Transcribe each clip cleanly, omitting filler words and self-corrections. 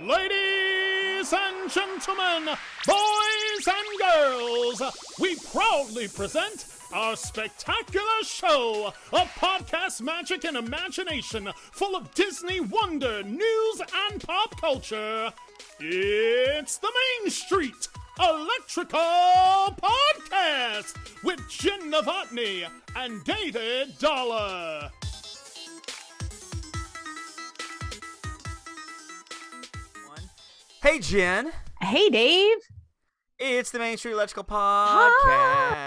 Ladies and gentlemen, boys and girls, we proudly present our spectacular show of podcast magic and imagination full of Disney wonder, news, and pop culture. It's the Main Street Electrical Podcast with Jenn Dave and David Dollar. Hey, Jen. Hey, Dave. It's the Main Street Electrical Podcast.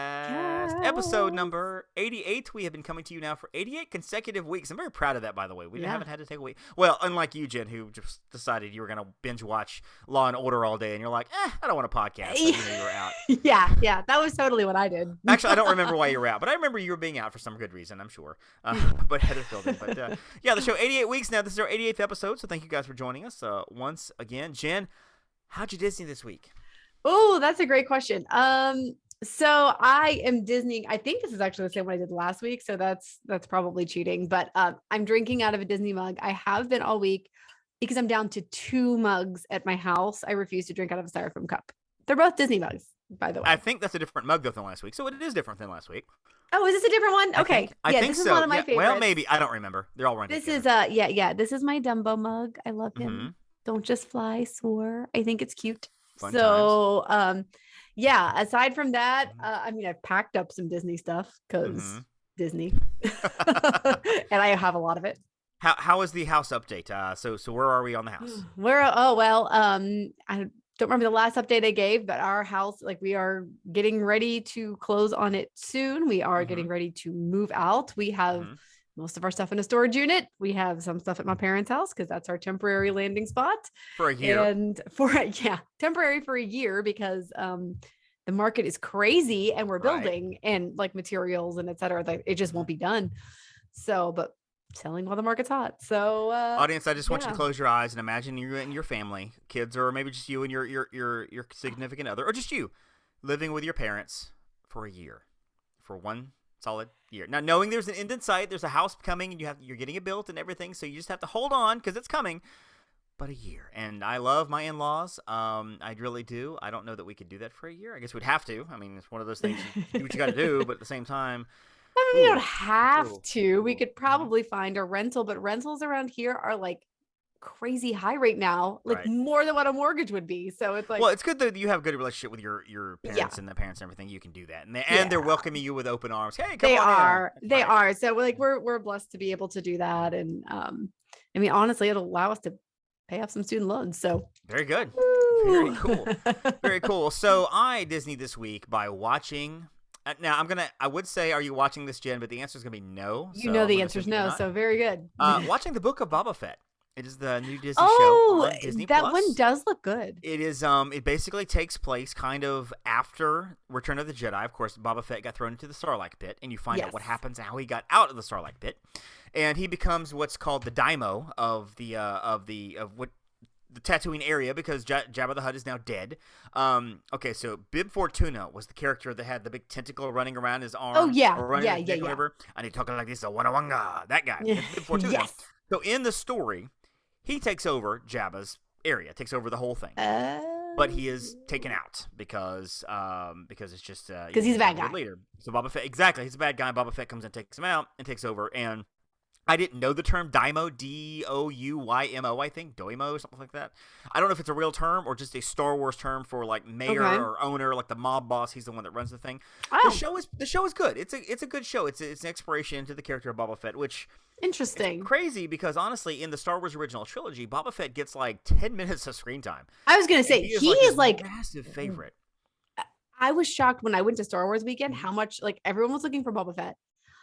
Episode number 88. We have been coming to you now for 88 consecutive weeks. I'm very proud of that, by the way. We haven't had to take a week. Well, unlike you, Jen, who just decided you were going to binge watch Law and Order all day, and you're like, I don't want a podcast. So you were out. Yeah. That was totally what I did. Actually, I don't remember why you were out, but I remember you were being out for some good reason, I'm sure. But Heather filled in. But the show 88 weeks now. This is our 88th episode, so thank you guys for joining us once again. Jen, how'd you Disney this week? Oh, that's a great question. So I am Disney. I think this is actually the same one I did last week. So that's probably cheating, but I'm drinking out of a Disney mug. I have been all week because I'm down to 2 mugs at my house. I refuse to drink out of a styrofoam cup. They're both Disney mugs, by the way. I think that's a different mug though than last week. So it is different than last week. Oh, is this a different one? Okay. I think this so. is one of my favorites. Well, maybe. I don't remember. They're all running This together. is this is my Dumbo mug. I love him. Mm-hmm. Don't just fly, soar. I think it's cute. Fun So, aside from that, I've packed up some Disney stuff because Disney, and I have a lot of it. How is the house update? So where are we on the house? I don't remember the last update I gave, but our house, we are getting ready to close on it soon. We are getting ready to move out. We have most of our stuff in a storage unit. We have some stuff at my parents' house because that's our temporary landing spot For a year. And temporary for a year because the market is crazy and we're building and materials and et cetera. It just won't be done. So, but selling while the market's hot. So audience, I just want you to close your eyes and imagine you and your family, kids, or maybe just you and your significant other, or just you living with your parents for a year, for one solid year. Now, knowing there's an end in sight, there's a house coming, and you're getting it built and everything, so you just have to hold on because it's coming. But a year, and I love my in-laws. I really do. I don't know that we could do that for a year. I guess we'd have to. I mean, it's one of those things. You do what you got to do, but at the same time, you don't have to. We could probably find a rental, but rentals around here are crazy high right now, more than what a mortgage would be. So it's well, it's good that you have a good relationship with your parents and the parents and everything. You can do that, and they're welcoming you with open arms. Hey, come on in. They are. So we're blessed to be able to do that, and honestly, it'll allow us to pay off some student loans. So very good. Very cool. Very cool. So I Disney this week by watching. Now I would say, are you watching this, Jen? But the answer is going to be no. You know the answer is no. So very good. Watching the Book of Boba Fett. It is the new Disney show on Disney+. That one does look good. It is. It basically takes place kind of after Return of the Jedi. Of course, Boba Fett got thrown into the Sarlacc pit, and you find out what happens, how he got out of the Sarlacc pit, and he becomes what's called the daimyo of the Tatooine area because Jabba the Hutt is now dead. Okay, so Bib Fortuna was the character that had the big tentacle running around his arm. Oh yeah, whatever. And he talking like this, Wanga, that guy. Bib Fortuna. Yes. So in the story, he takes over Jabba's area, takes over the whole thing. But he is taken out because it's just because he's a bad guy. Leader. So Boba Fett, exactly, he's a bad guy. Boba Fett comes and takes him out and takes over. And I didn't know the term daimyo, Douymo, I think, Doimo, something like that. I don't know if it's a real term or just a Star Wars term for mayor or owner, like the mob boss. He's the one that runs the thing. Oh. The show is good. It's a good show. It's an exploration into the character of Boba Fett, which interesting, crazy because honestly, in the Star Wars original trilogy, Boba Fett gets 10 minutes of screen time. I was gonna say he is a massive favorite. I was shocked when I went to Star Wars weekend how much everyone was looking for Boba Fett.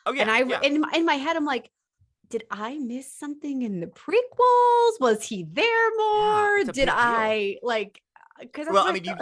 Oh yeah, and in my head I'm like, did I miss something in the prequels? Was he there more? Did I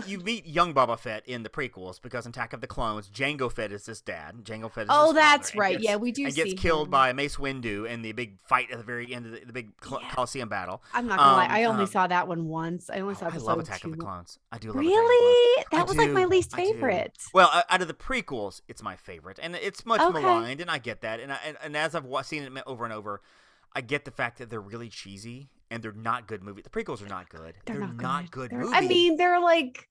you meet young Boba Fett in the prequels because in Attack of the Clones, Jango Fett is his dad. Jango Fett is his that's father, right. We do. And see gets killed him by Mace Windu in the big fight at the very end of the big Coliseum battle. I'm not gonna lie. I only saw that one once. I only saw. I love Attack of the Clones. I do love. Really? That was my least favorite. Well, out of the prequels, it's my favorite, and it's much maligned, and I get that. And as I've seen it over and over, I get the fact that they're really cheesy and they're not good movies. The prequels are not good. They're not good movies. I mean, they're like,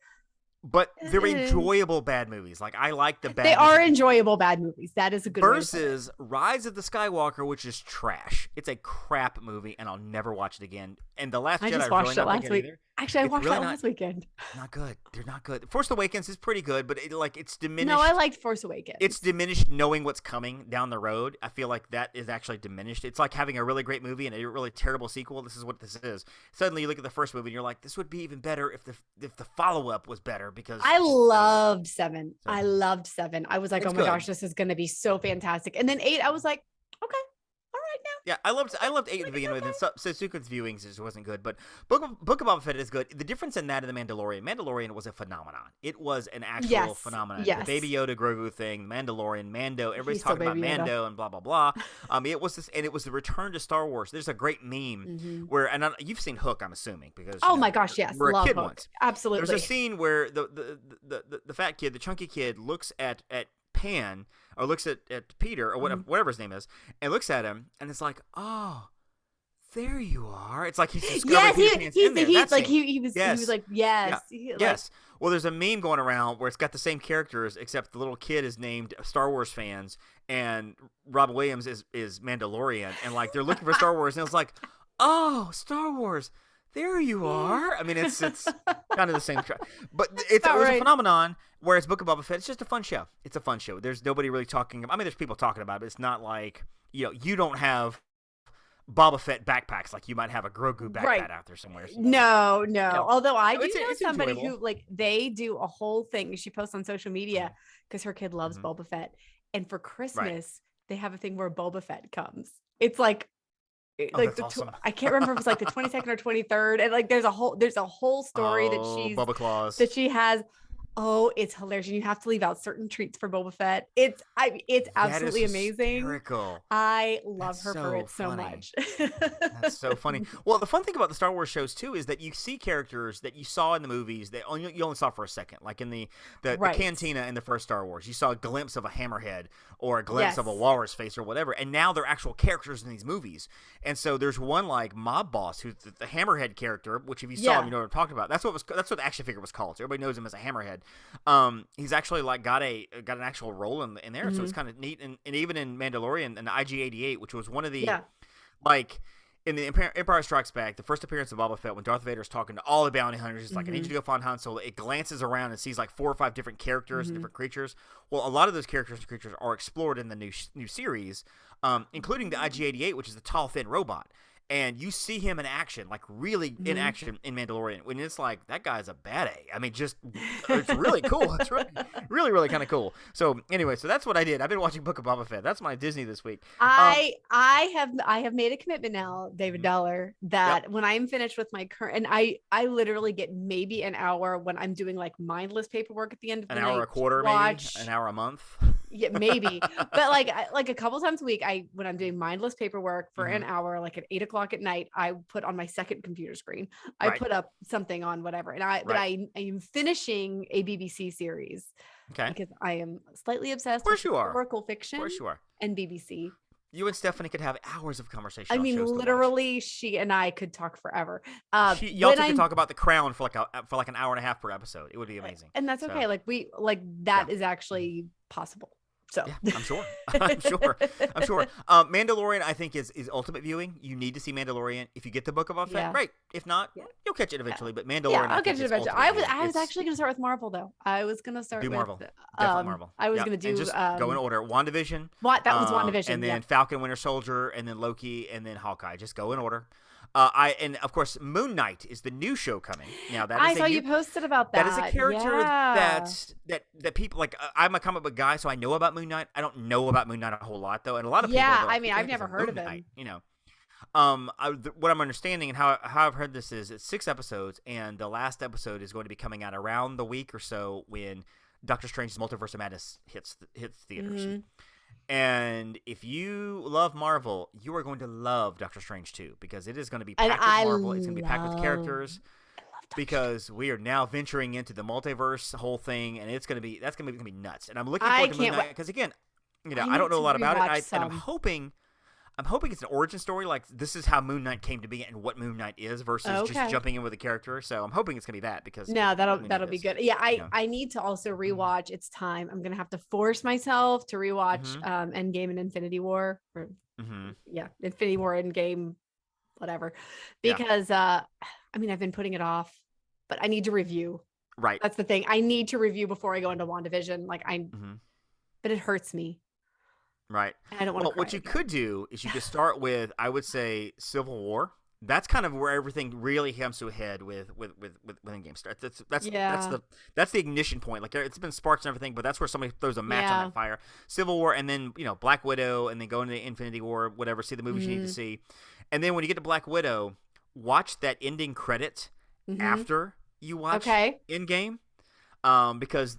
but they're enjoyable bad movies. Like, I like the bad. They are enjoyable bad movies. That is a good versus Rise of the Skywalker, which is trash. It's a crap movie, and I'll never watch it again. And The Last Jedi, I just watched it last week. Actually, I watched that last weekend. Not good. They're not good. Force Awakens is pretty good, but it's diminished. No, I liked Force Awakens. It's diminished knowing what's coming down the road. I feel like that is actually diminished. It's like having a really great movie and a really terrible sequel. This is what this is. Suddenly, you look at the first movie and you're like, this would be even better if the follow up was better. Because I loved 7. I loved 7. I was like, oh my gosh, this is going to be so fantastic. And then 8, I was like, okay. Yeah, I loved 8 to begin with, and so sequence viewings just wasn't good. But Book of Boba Fett is good. The difference in that and the Mandalorian was a phenomenon. It was an actual phenomenon. Yes. The Baby Yoda Grogu thing, Mandalorian, Mando. Everybody's talking about Mando and blah blah blah. It was this, and it was the return to Star Wars. There's a great meme where, and you've seen Hook, I'm assuming, because my gosh, yes, we're a kid Hook. once. Absolutely. There's a scene where the fat kid, the chunky kid, looks at Pan, or looks at Peter, or whatever his name is, and looks at him, and it's like, oh, there you are. It's like he's discovering Peter Pan's in there. He was like, yes. Yeah. Yes. Well, there's a meme going around where it's got the same characters, except the little kid is named Star Wars fans, and Robin Williams is Mandalorian, and like they're looking for Star Wars, and it's like, oh, Star Wars. There you are. I mean, it's kind of the same track, but it was a phenomenon. Whereas Book of Boba Fett, it's just a fun show. It's a fun show. There's nobody really talking about. I mean, there's people talking about it, but it's not like, you don't have Boba Fett backpacks like you might have a Grogu backpack out there somewhere. No. Although I do know somebody who, like, they do a whole thing. She posts on social media because her kid loves Boba Fett, and for Christmas they have a thing where Boba Fett comes. It's like. Like awesome. I can't remember if it's like the 22nd or 23rd, and like there's a whole story Boba Claus that she has. Oh, it's hilarious. And you have to leave out certain treats for Boba Fett. It's absolutely amazing. Hysterical. I love her for it so much. That's so funny. Well, the fun thing about the Star Wars shows too is that you see characters that you saw in the movies that you only saw for a second. Like in the cantina in the first Star Wars, you saw a glimpse of a hammerhead or a glimpse of a walrus face or whatever, and now they're actual characters in these movies. And so there's one like mob boss who's the hammerhead character, which if you saw him, you know what I'm talking about. That's what the action figure was called. So everybody knows him as a hammerhead. He's actually like got an actual role in there, so it's kind of neat. And even in Mandalorian and the IG-88, which was one of the like in the Empire Strikes Back, the first appearance of Boba Fett when Darth Vader's talking to all the bounty hunters, he's like, I need you to go find Han Solo. It glances around and sees like 4 or 5 different characters and different creatures. Well, a lot of those characters and creatures are explored in the new series, including the IG-88, which is the tall, thin robot. And you see him in action, like really in action in Mandalorian. When it's like, that guy's a bad A. I mean, just it's really cool. It's really, really kind of cool. So anyway, so that's what I did. I've been watching Book of Boba Fett. That's my Disney this week. I have made a commitment now, David Dollar, that when I'm finished with my current, and I literally get maybe an hour when I'm doing like mindless paperwork at the end of the night. An hour a quarter, maybe an hour a month. Yeah, maybe. But like a couple times a week, when I'm doing mindless paperwork for an hour, like at 8:00 at night, I put on my second computer screen. I put up something on whatever, and I am finishing a BBC series. Okay. Because I am slightly obsessed with historical fiction. Of course you are. And BBC. You and Stephanie could have hours of conversation. I mean, literally, she and I could talk forever. Y'all could talk about The Crown for like an hour and a half per episode. It would be amazing. And that's okay. That is actually possible. So yeah, I'm sure. I'm sure. Mandalorian, I think, is ultimate viewing. You need to see Mandalorian. If you get the Book of Boba Fett, great. If not, you'll catch it eventually. But Mandalorian, I'll catch it eventually. I was actually going to start with Marvel, though. I was going to start with Marvel. Definitely Marvel. I was going to do just go in order. WandaVision. That was WandaVision, and then Falcon, Winter Soldier, and then Loki, and then Hawkeye. Just go in order. And of course, Moon Knight is the new show coming. Now that I saw you posted about that. That is a character that people like. I'm a comic book guy, so I know about Moon Knight. I don't know about Moon Knight a whole lot though, and a lot of people. Yeah, I mean, I've never heard of him. Knight, you know, what I'm understanding and how I've heard this is it's 6 episodes, and the last episode is going to be coming out around the week or so when Doctor Strange's Multiverse of Madness hits theaters. And if you love Marvel, you are going to love Doctor Strange 2 because it is going to be packed with Marvel. It's going to be packed with characters because we are now venturing into the multiverse whole thing, and that's going to be nuts. And I'm looking forward to Moon Knight because again, I don't know a lot about it. And I'm hoping I'm hoping it's an origin story, like this is how Moon Knight came to be and what Moon Knight is versus just jumping in with a character. So I'm hoping it's gonna be that because that'll be good. Yeah, I need to also rewatch. It's time. I'm gonna have to force myself to rewatch Endgame and Infinity War. Infinity War, Endgame, whatever. Because I've been putting it off, but I need to review. Right. That's the thing. I need to review before I go into WandaVision. But it hurts me. Right. And I don't want to. What you could do is you could start with, I would say, Civil War. That's kind of where everything really comes to a head with Endgame starts. That's the ignition point. Like it's been sparks and everything, but that's where somebody throws a match on that fire. Civil War, and then Black Widow, and then go into Infinity War, whatever. See the movies you need to see, and then when you get to Black Widow, watch that ending credit after you watch Endgame, because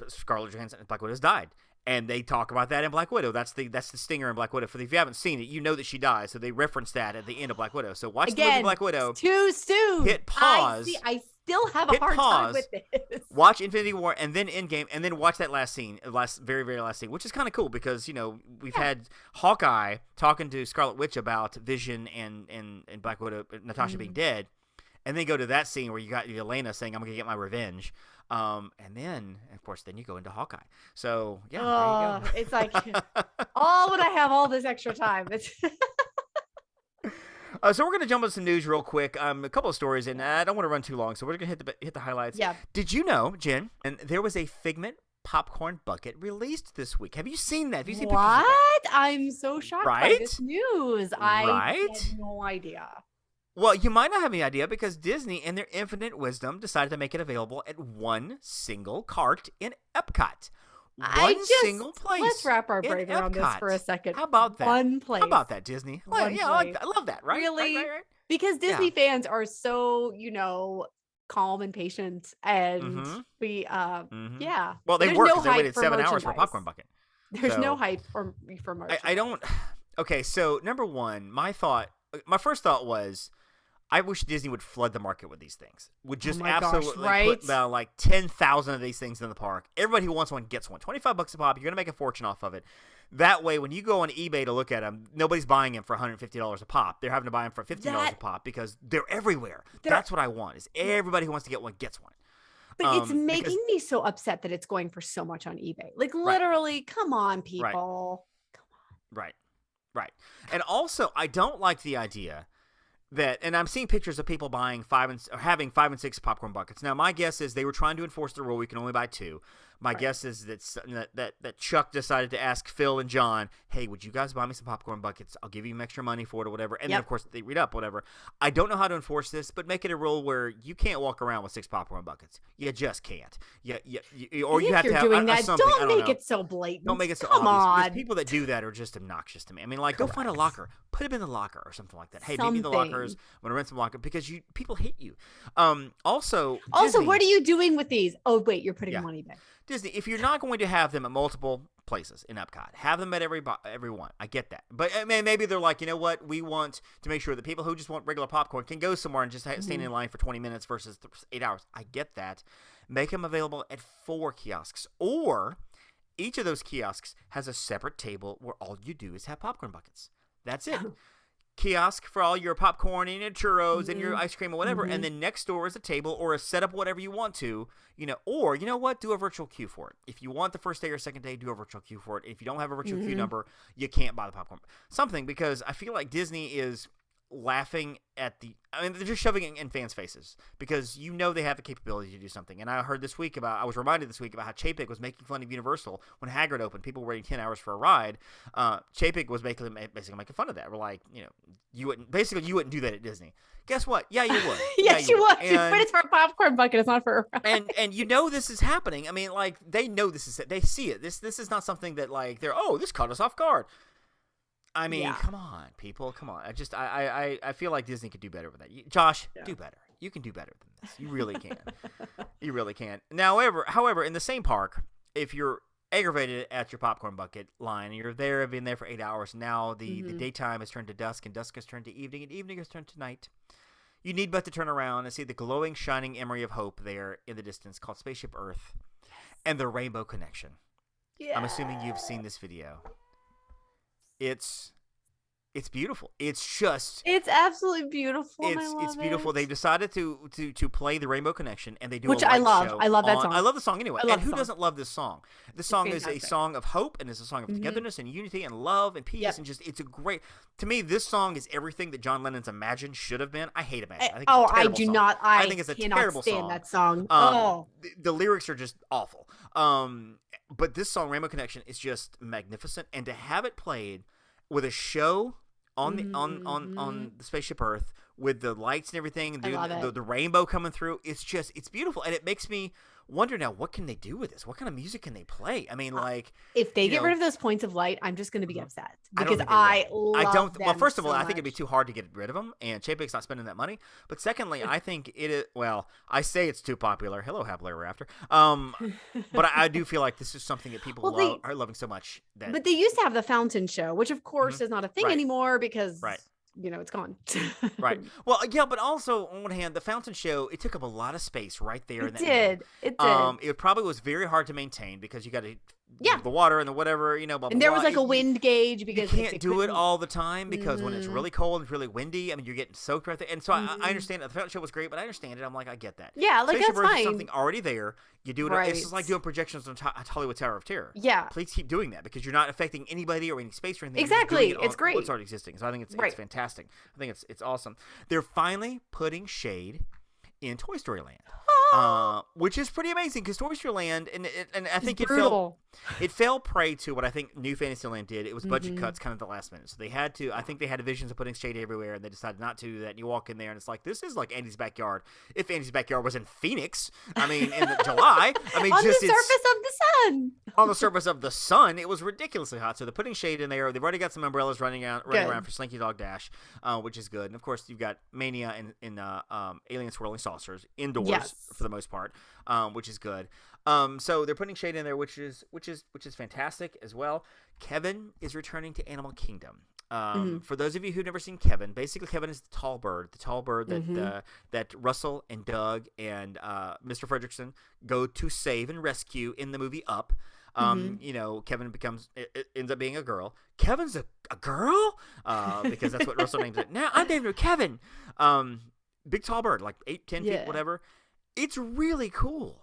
Scarlett Johansson, Black Widow's died. And they talk about that in Black Widow. That's the stinger in Black Widow. If you haven't seen it, you know that she dies. So they reference that at the end of Black Widow. So watch the movie Black Widow. Too soon. Hit pause. I still have a hard time with this. Watch Infinity War and then Endgame, and then watch that last scene, very, very last scene, which is kind of cool because we've had Hawkeye talking to Scarlet Witch about Vision and Black Widow, Natasha being dead, and then go to that scene where you got Yelena saying, "I'm gonna get my revenge." And then, of course, you go into Hawkeye. So, there you go. It's like, would I have all this extra time? So we're going to jump into some news real quick. A couple of stories, and I don't want to run too long, so we're going to hit the highlights. Yeah. Did you know, Jen, and there was a Figment popcorn bucket released this week? Have you seen that? Have you seen pictures of that? I'm so shocked by this news. I had no idea. Well, you might not have any idea because Disney, in their infinite wisdom, decided to make it available at one single cart in Epcot. Single place. Let's wrap our brain around this for a second. How about that? One place. How about that, Disney? I love that, right? Really? Right. Because Disney fans are so, calm and patient, and we, Well, they worked because they waited 7 hours for a popcorn bucket. There's no hype for merchandise. I don't. Okay, so number one, my first thought was, I wish Disney would flood the market with these things. Would just absolutely put down like 10,000 of these things in the park. Everybody who wants one gets one. $25 a pop. You're going to make a fortune off of it. That way, when you go on eBay to look at them, nobody's buying them for $150 a pop. They're having to buy them for $15 a pop because they're everywhere. That's what I want, is everybody who wants to get one gets one. But it's making me so upset that it's going for so much on eBay. Like, literally, come on, people. Come on. Right. And also, I don't like the idea that, and I'm seeing pictures of people having 5 and 6 popcorn buckets. Now, my guess is they were trying to enforce the rule we can only buy 2. My guess is that Chuck decided to ask Phil and John, "Hey, would you guys buy me some popcorn buckets? I'll give you extra money for it or whatever." And then, of course, they read up whatever. I don't know how to enforce this, but make it a rule where you can't walk around with 6 popcorn buckets. You just can't. Or you have to have doing that. something. Don't make it so blatant. Don't make it so Come obvious. on. Because people that do that are just obnoxious to me. I mean, like, go find a locker, put them in the locker or something like that. Hey, meet me in the lockers. I'm gonna rent some locker because people hate you. Also, Disney, what are you doing with these? Oh, wait, you're putting money back. Disney, if you're not going to have them at multiple places in Epcot, have them at every one. I get that. But maybe they're like, you know what? We want to make sure that people who just want regular popcorn can go somewhere and just stand in line for 20 minutes versus 8 hours. I get that. Make them available at 4 kiosks. Or each of those kiosks has a separate table where all you do is have popcorn buckets. That's it. Kiosk for all your popcorn and your churros and your ice cream or whatever, and then next door is a table or a setup, whatever you want to, or you know what, do a virtual queue for it. If you want the first day or second day, do a virtual queue for it. If you don't have a virtual queue number, you can't buy the popcorn. Something, because I feel like Disney is laughing at they're just shoving it in fans' faces because they have the capability to do something. And I was reminded this week about how Chapek was making fun of Universal when Hagrid opened. People were waiting 10 hours for a ride. Chapek was basically making fun of that. We're like, you wouldn't do that at Disney. Guess what? Yeah, you would. Yes, you would. But it's for a popcorn bucket. It's not for a ride. And this is happening. I mean, like, they know this is it. They see it. This is not something that, like, this caught us off guard. I mean, come on, people. Come on. I feel like Disney could do better with that. Josh, do better. You can do better than this. You really can. You really can. Now, however, in the same park, if you're aggravated at your popcorn bucket line and you're there, have been there for 8 hours, now the daytime has turned to dusk and dusk has turned to evening and evening has turned to night. You need but to turn around and see the glowing, shining emery of hope there in the distance called Spaceship Earth and the Rainbow Connection. Yeah. I'm assuming you've seen this video. It's It's beautiful. It's just It's absolutely beautiful. And I love it's beautiful. it. They've decided to play the Rainbow Connection, and they do Which a I light love. show I love that on- song. I love the song anyway. I love And who the song. doesn't love this song? This song is a fantastic. song of hope, and it's a song of togetherness and unity and love and peace, Yep. and just it's a great. To me, this song is everything that John Lennon's Imagine should have been. I hate Imagine. I think it's a I terrible do song. not. I think it's a cannot terrible stand song. that song. The lyrics are just awful. But this song, Rainbow Connection, is just magnificent, and to have it played with a show on the Spaceship Earth with the lights and everything, and I love it. the rainbow coming through, it's beautiful, and it makes me wonder now, what can they do with this? What kind of music can they play? I mean, like, If they you get know- rid of those points of light, I'm just going to be upset I don't because think they I will. love I don't. Well, them first of all, so I think it'd be much. too hard to get rid of them, and Chapek's not spending that money. But secondly, I think it is. Well, I say it's too popular. Hello, happily ever after. But I do feel like this is something that people Well, are loving so much that But they used to have the fountain show, which of course is not a thing Right. anymore because Right. it's gone. Right. Well, yeah, but also on one hand, the fountain show, it took up a lot of space right there. It did. It did. It probably was very hard to maintain because you got to Yeah. the water and the whatever, blah, blah, And there was blah. like a wind gauge because you it's can't do it equipment. all the time because when it's Mhm. really cold and it's really windy, I mean, you're getting soaked right there. And so I Mhm. understand that the fountain show was great, but I understand it. I'm like, I get that. Yeah, like Spaceship that's Earth is fine. something already there. You do it. It's just Right. like doing projections on Hollywood Tower of Terror. Yeah. Please keep doing that because you're not affecting anybody or any space or anything. Exactly. You're just doing it It's on great. what's already existing. So I think it's Right. fantastic. I think it's awesome. They're finally putting shade in Toy Story Land. Which is pretty amazing because Toy Story Land, and I think it fell prey to what I think New Fantasyland did. It was budget cuts kind of at the last minute. So they had to, I think they had visions of putting shade everywhere, and they decided not to do that. And you walk in there, and it's like, this is like Andy's backyard. If Andy's backyard was in Phoenix, I mean, in July, I mean, on just the surface of the sun. on the surface of the sun, it was ridiculously hot. So they're putting shade in there. They've already got some umbrellas running around for Slinky Dog Dash, which is good. And of course, you've got Mania and Alien Swirling Saucers indoors Yes. for the most part, which is good. So they're putting shade in there, which is fantastic as well. Kevin is returning to Animal Kingdom. For those of you who've never seen Kevin, basically Kevin is the tall bird that that Russell and Doug and Mr. Fredrickson go to save and rescue in the movie Up. Kevin ends up being a girl. Kevin's a girl because that's what Russell named it. Now I'm naming her Kevin. Big tall bird, like 8-10 feet, whatever. It's really cool.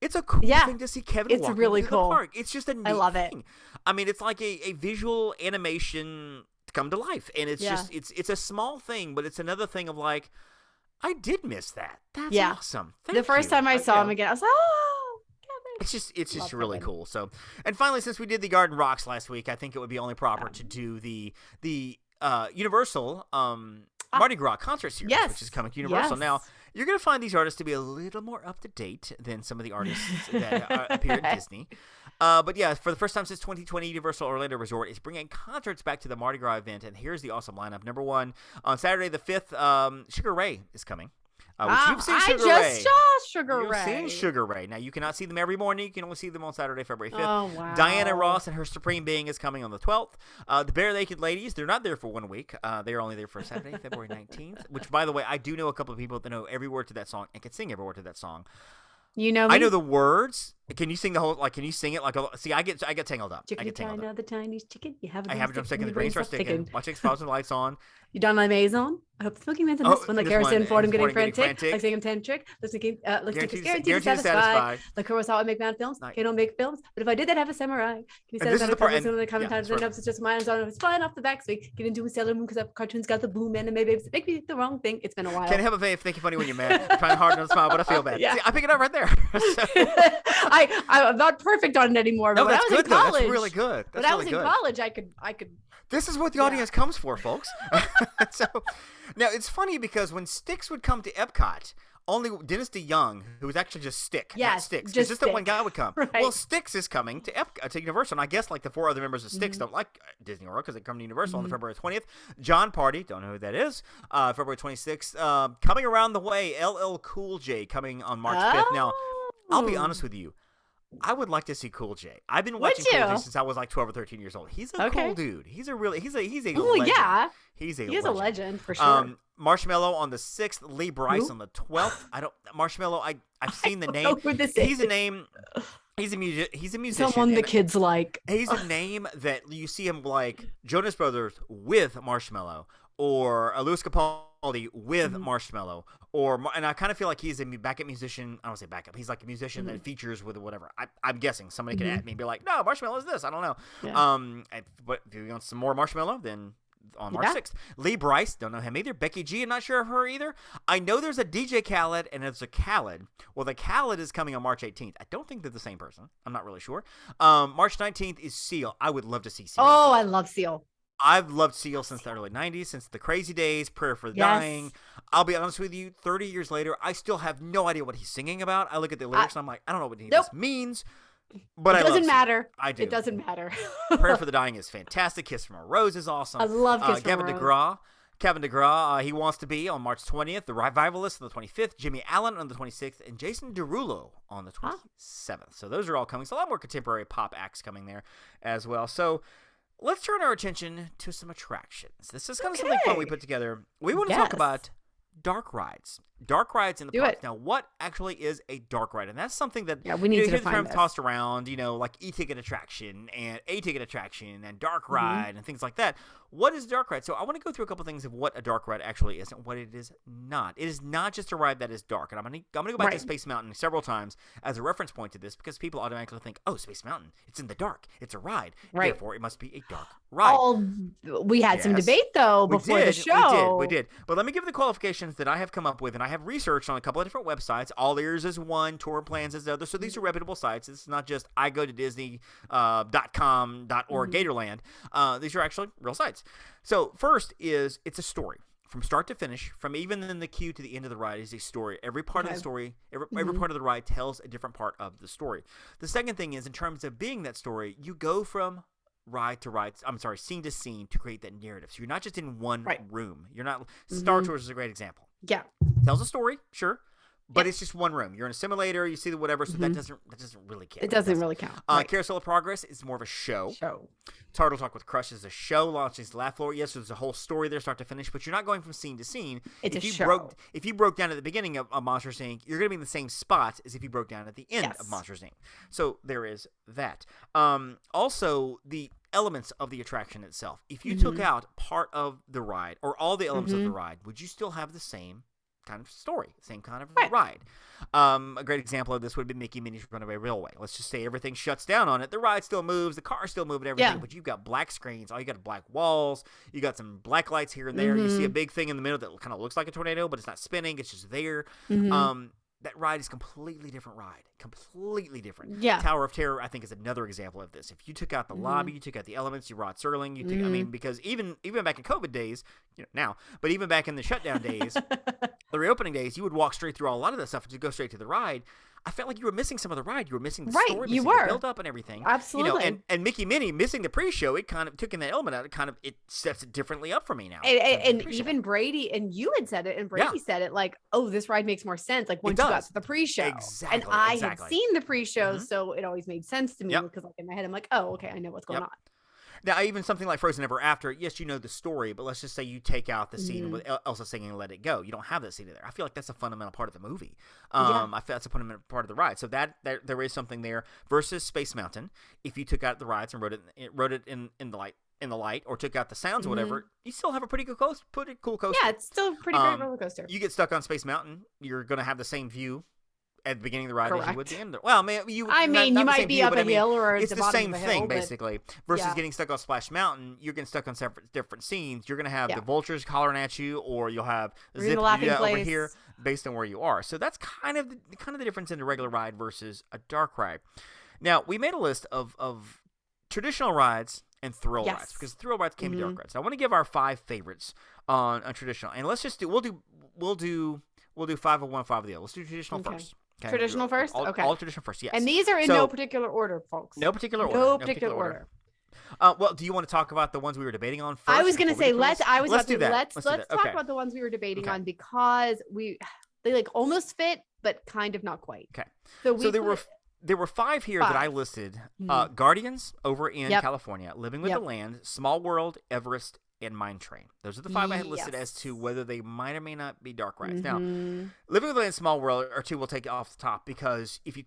It's a cool thing to see Kevin It's walking really through cool. the park. It's just a neat I love it. thing. I mean, it's like a visual animation come to life, and it's just it's a small thing, but it's another thing of like, I did miss that. That's awesome. Thank The first you. time I saw him again, I was like, oh, Kevin. It's just Love really Kevin. cool. So, and finally, since we did the Garden Rocks last week, I think it would be only proper to do the Universal Mardi Gras concert series, Yes. which is coming to Universal. Yes. Now, you're going to find these artists to be a little more up to date than some of the artists that appear at Disney. But yeah, for the first time since 2020, Universal Orlando Resort is bringing concerts back to the Mardi Gras event, and here's the awesome lineup. Number one, on Saturday the 5th, Sugar Ray is coming. Which you've seen Sugar I Ray. just saw Sugar You've Ray. seen Sugar Ray. Now, you cannot see them every morning. You can only see them on Saturday, February 5th. Oh, wow. Diana Ross and her Supreme Being is coming on the 12th. The Bare Naked Ladies, they're not there for 1 week. They're only there for Saturday, February 19th, which, by the way, I do know a couple of people that know every word to that song and can sing every word to that song. You know me? I know the words. Can you sing the whole, can you sing it? See, I get tangled up. I Chicken get tangled China, up. the Chinese chicken. You have a I have a drumstick and the brain starts ticking. Watching Spots and Lights on. You done my maze on? I hope the Smoky Man's in this one. Like this Harrison one, Ford, I'm and getting Ford getting frantic. frantic. Like saying I'm tantric. Looks Guaranteed guaranteed to satisfy. Like Kurosawa I make mad films. Nice. Can't make films. But if I did, I'd have a samurai. Can you And this is the part- and- the yeah, commentators that's and right. it's just mine. So it's flying off the back. So get into a Sailor Moon because cartoons got the boom and maybe make me the wrong thing. It's been a while. Can't help but think you're funny when you're mad. I'm trying hard not to smile, but I feel bad. Yeah. See, I pick it up right there. So- I'm not perfect on it anymore. No, But when I that's was good in though. college, That's really good. That's when I really was good. in college, I could. This is what the audience comes for, folks. So now it's funny because when Styx would come to Epcot, only Dennis DeYoung, who was actually just Stick, not Yes, Styx, just just that one Stick. guy would come. Right. Well, Styx is coming to to Universal, and I guess like the 4 other members of Styx don't like Disney World because they come to Universal on February 20th. John Party, don't know who that is. February 26th, coming around the way, LL Cool J coming on March 5th. Now, I'll be honest with you. I would like to see Cool J. I've been watching Cool J since I was like 12 or 13 years old. He's a cool dude. He's a Oh, legend. yeah. He's a He is legend. a legend for sure. Marshmallow on the 6th, Lee Bryce Who? on the 12th. Marshmallow, I've seen the don't name. know who this He's a is. name. He's a musician. Someone the kids like. He's a name that you see him like Jonas Brothers with Marshmello, or Louis Capaldi with Marshmello, and I kind of feel like he's a backup musician. I don't say backup. He's like a musician that features with whatever. I'm guessing somebody could at me and be like, no, Marshmello is this. I don't know. Yeah. But if you want some more Marshmello, then on March 6th. Lee Brice, don't know him either. Becky G, I'm not sure of her either. I know there's a DJ Khaled and there's a Khaled. Well, the Khaled is coming on March 18th. I don't think they're the same person. I'm not really sure. March 19th is Seal. I would love to see Seal. Oh, I love Seal. I've loved Seal since the early 90s, since the Crazy Days, Prayer for the Dying. I'll be honest with you, 30 years later, I still have no idea what he's singing about. I look at the lyrics and I'm like, I don't know what any of this means. But it doesn't matter. I do. It doesn't matter. Prayer for the Dying is fantastic. Kiss from a Rose is awesome. I love Kiss from a Rose. Kevin DeGraw, He Wants to Be on March 20th. The Revivalists on the 25th. Jimmy Allen on the 26th. And Jason Derulo on the 27th. So those are all coming. So a lot more contemporary pop acts coming there as well. So let's turn our attention to some attractions. This is kind of something fun we put together. We want to talk about dark rides. Dark rides in the parks. Now, what actually is a dark ride? And that's something that we need to hear define the term tossed around, like e-ticket attraction and a-ticket attraction and dark ride and things like that. What is a dark ride? So I want to go through a couple things of what a dark ride actually is and what it is not. It is not just a ride that is dark. And I'm going to go back to Space Mountain several times as a reference point to this because people automatically think, oh, Space Mountain, it's in the dark. It's a ride. Right. Therefore, it must be a dark ride. We had some debate, though, before the show. We did. But let me give you the qualifications that I have come up with, and I have researched on a couple of different websites. All Ears is one, Tour Plans is the other. So these are reputable sites. It's not just I go to Disney.com.org Gatorland. These are actually real sites. So first is it's a story. From start to finish, from even in the queue to the end of the ride is a story. Every part of the story, every part of the ride tells a different part of the story. The second thing is in terms of being that story, you go from ride to ride, scene to scene to create that narrative. So you're not just in one room. You're not Star Tours is a great example. Yeah. Tells a story, sure. But it's just one room. You're in a simulator, you see the whatever, so that doesn't really count. It doesn't really count. Carousel of Progress is more of a show. Turtle Talk with Crush is a show. Launches Laugh Floor. Yes, there's a whole story there, start to finish, but you're not going from scene to scene. It's a show. If you broke down at the beginning of Monsters, Inc., you're going to be in the same spot as if you broke down at the end of Monsters, Inc. So there is that. Also, the elements of the attraction itself. If you took out part of the ride or all the elements of the ride, would you still have the same kind of story, same kind of ride? A great example of this would be Mickey Minnie's Runaway Railway. Let's just say everything shuts down on it. The ride still moves, the cars still move and everything, but you've got black screens. All you got are black walls. You got some black lights here and there. You see a big thing in the middle that kind of looks like a tornado, but it's not spinning. It's just there. That ride is completely different ride. Completely different. Yeah. Tower of Terror, I think, is another example of this. If you took out the lobby, you took out the elements, you Rod Serling, you took, because even back in COVID days, now, but even back in the shutdown days, the reopening days, you would walk straight through a lot of that stuff and just go straight to the ride. I felt like you were missing some of the ride. You were missing the story, missing the build up and everything. Absolutely. And Mickey Minnie missing the pre-show, it kind of took in that element out. It sets it differently up for me now. And even Brady, and you had said it, and Brady said it, like, oh, this ride makes more sense. Like once you got to the pre-show. Exactly. And I had seen the pre-show, so it always made sense to me because like in my head, I'm like, oh, okay, I know what's going on. Now, even something like Frozen Ever After, yes, you know the story, but let's just say you take out the scene with Elsa singing Let It Go. You don't have that scene in there. I feel like that's a fundamental part of the movie. I feel that's a fundamental part of the ride. So that there is something there versus Space Mountain. If you took out the rides and wrote it in the light or took out the sounds or whatever, you still have a pretty cool coaster. Yeah, it's still a pretty great roller coaster. You get stuck on Space Mountain, you're going to have the same view at the beginning of the ride as you would at the end. Well, man, you might be up a hill or it's the same thing, hill, basically. Versus getting stuck on Splash Mountain, you're getting stuck on different scenes. You're going to have the vultures hollering at you, or you'll have Zip over here based on where you are. So that's kind of the difference in a regular ride versus a dark ride. Now, we made a list of traditional rides and thrill rides because thrill rides can be dark rides. So I want to give our 5 favorites on traditional, and let's just do we'll do 5 of one, 5 of the other. Let's do traditional first. Okay. Traditional first? All traditional first, yes. And these are in no particular order, folks. No particular order. Well, do you want to talk about the ones we were debating on first? I was going to say let's do that. Let's talk about the ones we were debating on because they like almost fit but kind of not quite. Okay. So there were 5 here that I listed. Guardians over in California, Living with the Land, Small World, Everest, and Mine Train. Those are the 5 I had listed as to whether they might or may not be dark rides. Now, Living with the Land, Small World are 2 we'll take off the top because if you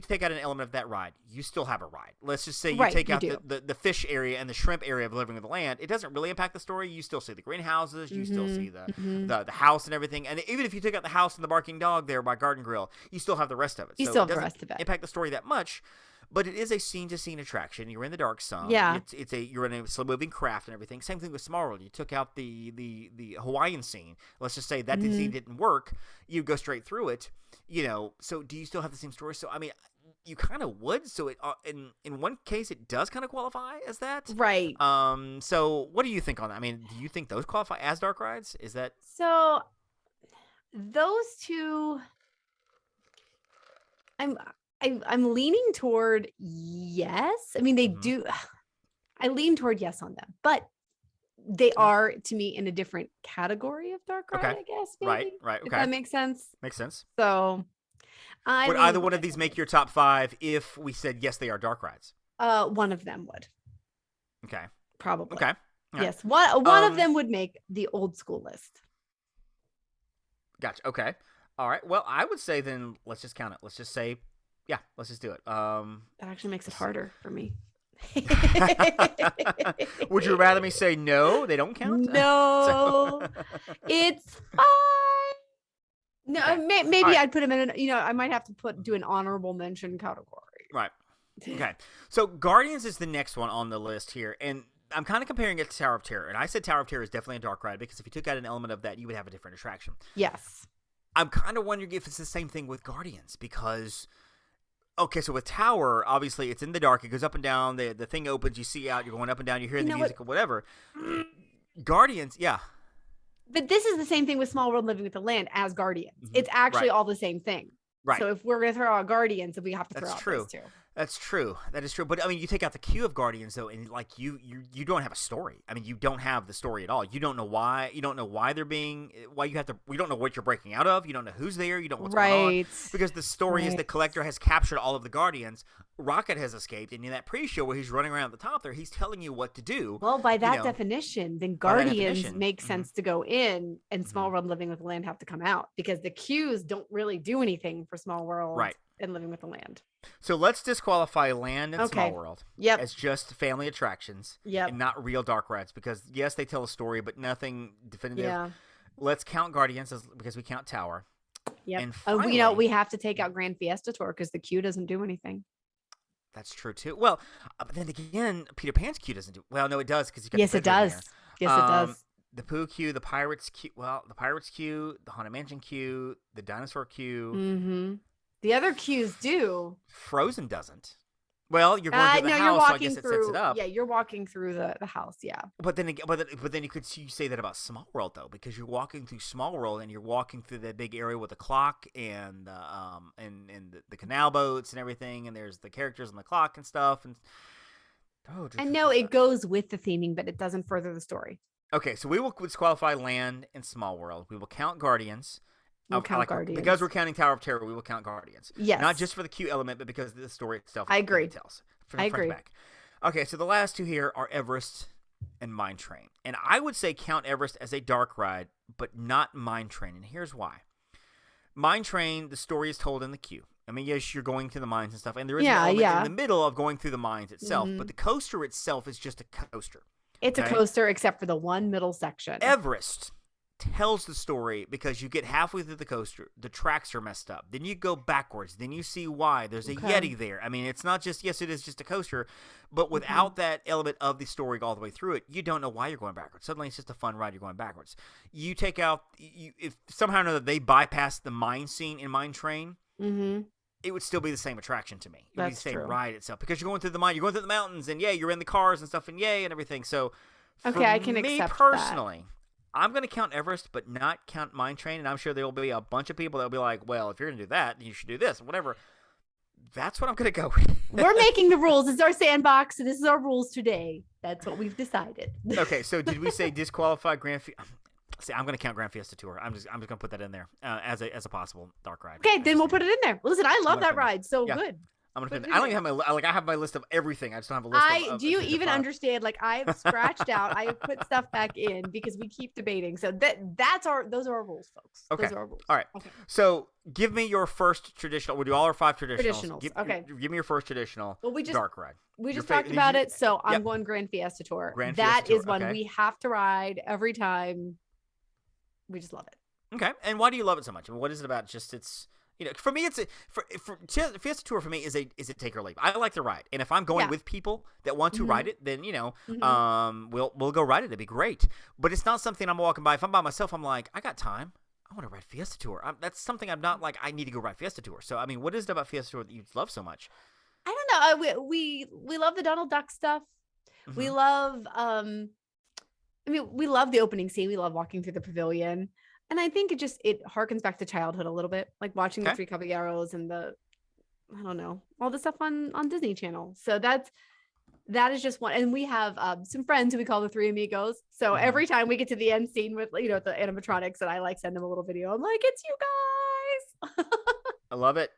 take out an element of that ride, you still have a ride. Let's just say you take out the fish area and the shrimp area of Living with the Land. It doesn't really impact the story. You still see the greenhouses. You still see the house and everything. And even if you take out the house and the barking dog there by Garden Grill, you still have the rest of it. You still have the rest of it. Impact the story that much. But it is a scene-to-scene attraction. You're in the dark sun. Yeah. You're in a slow-moving craft and everything. Same thing with Small World. You took out the Hawaiian scene. Let's just say that scene didn't work. You go straight through it. So do you still have the same story? So, I mean, you kind of would. So it in one case, it does kind of qualify as that. Right. So what do you think on that? I mean, do you think those qualify as dark rides? Is that... So those 2... I'm leaning toward yes. I mean, they do. I lean toward yes on them, but they are to me in a different category of dark ride, I guess. Maybe, right. Okay. If that makes sense. Makes sense. So, would either one of these make your top 5 if we said yes, they are dark rides? One of them would. Okay. Probably. Okay. Yes. One of them would make the old school list. Gotcha. Okay. All right. Well, I would say then let's just count it. Let's just say. Yeah, let's just do it. That actually makes it harder for me. Would you rather me say no? They don't count? No. It's fine. No, okay. Maybe I'd put them in I might have to do an honorable mention category. Right. Okay. So Guardians is the next one on the list here. And I'm kind of comparing it to Tower of Terror. And I said Tower of Terror is definitely a dark ride because if you took out an element of that, you would have a different attraction. Yes. I'm kind of wondering if it's the same thing with Guardians because... Okay, so with Tower, obviously it's in the dark. It goes up and down. The thing opens. You see out. You're going up and down. You're hearing the music or whatever. Guardians, yeah. But this is the same thing with Small World Living with the Land as Guardians. It's actually all the same thing. Right. So if we're going to throw out Guardians, we have to throw out those 2. That's true. That is true. But I mean, you take out the queue of Guardians though, and like you don't have a story. I mean, you don't have the story at all. You don't know why. You don't know why they're being. Why you have to. We don't know what you're breaking out of. You don't know who's there. You don't know what's going on. Because the story is the collector has captured all of the Guardians. Rocket has escaped, and in that pre-show where he's running around at the top there, he's telling you what to do. Well, by that definition, then Guardians make sense to go in, and Small World Living with the Land have to come out because the queues don't really do anything for Small World and Living with the Land. So let's disqualify Land and Small World as just family attractions and not real dark rides because, yes, they tell a story, but nothing definitive. Yeah. Let's count Guardians because we count Tower. Yep. And finally, we have to take out Grand Fiesta Tour because the queue doesn't do anything. That's true, too. Well, but then again, Peter Pan's queue doesn't do – well, no, it does because you got Yes, it does. Yes, it does. The Pooh queue, the Pirates queue – well, the Pirates queue, the Haunted Mansion queue, the Dinosaur queue. Mm-hmm. The other queues do. Frozen doesn't. Well, you're going through the house, so I guess it sets it up. Yeah, you're walking through the house, yeah. But then you could say that about Small World though, because you're walking through Small World and you're walking through that big area with the clock and the canal boats and everything, and there's the characters on the clock and stuff. And no, it goes with the theming, but it doesn't further the story. Okay, so we will disqualify Land and Small World. We will count Guardians. We'll count Guardians. Because we're counting Tower of Terror, we will count Guardians. Yes. Not just for the cute element, but because of the story itself. I agree. Tells from the front to back. Okay, so the last 2 here are Everest and Mine Train. And I would say count Everest as a dark ride, but not Mine Train. And here's why. Mine Train, the story is told in the queue. I mean, yes, you're going to the mines and stuff. And there is an element in the middle of going through the mines itself. But the coaster itself is just a coaster. It's a coaster except for the one middle section. Everest tells the story because you get halfway through the coaster, the tracks are messed up. Then you go backwards. Then you see why. There's a Yeti there. I mean, it's not just, yes, it is just a coaster, but without that element of the story all the way through it, you don't know why you're going backwards. Suddenly it's just a fun ride. You're going backwards. You take out, if somehow or another they bypass the mine scene in Mine Train, it would still be the same attraction to me. It would be the same ride itself because you're going through the mine, you're going through the mountains, and you're in the cars and stuff, and and everything. So I can me accept personally, I'm going to count Everest, but not count Mine Train, and I'm sure there will be a bunch of people that will be like, well, if you're going to do that, you should do this, whatever. That's what I'm going to go with. We're making the rules. It's our sandbox, so this is our rules today. That's what we've decided. Okay, so did we say disqualify Grand Fiesta? See, I'm going to count Grand Fiesta Tour. I'm just going to put that in there as a possible dark ride. Okay, then we'll put it in there. Listen, I love that ride. So good. I'm gonna. But I don't even have my I have my list of everything. I just don't have a list. Of do you even understand? Like I've scratched out. I have put stuff back in because we keep debating. So those are our rules, folks. Okay. Those are our rules. All right. Okay. So give me your first traditional. We'll do all our 5 traditionals. Okay. Give me your first traditional. Well, dark ride. We just talked about it, so I'm Yep. going Grand Fiesta Tour. Grand That Fiesta is Tour, one okay. we have to ride every time. We just love it. Okay. And why do you love it so much? I mean, what is it about? Just it's. For me, it's for Fiesta Tour. For me, is a take or leave. I like the ride, and if I'm going with people that want to ride it, then we'll go ride it. It'd be great. But it's not something I'm walking by. If I'm by myself, I'm like, I got time. I want to ride Fiesta Tour. That's something I'm not like. I need to go ride Fiesta Tour. So I mean, what is it about Fiesta Tour that you love so much? I don't know. We love the Donald Duck stuff. Mm-hmm. We love we love the opening scene. We love walking through the pavilion. And I think it harkens back to childhood a little bit, like watching the Three Caballeros and all the stuff on Disney Channel. So that is just one. And we have some friends who we call the Three Amigos. So every time we get to the end scene with the animatronics, and I like send them a little video. I'm like, it's you guys. I love it.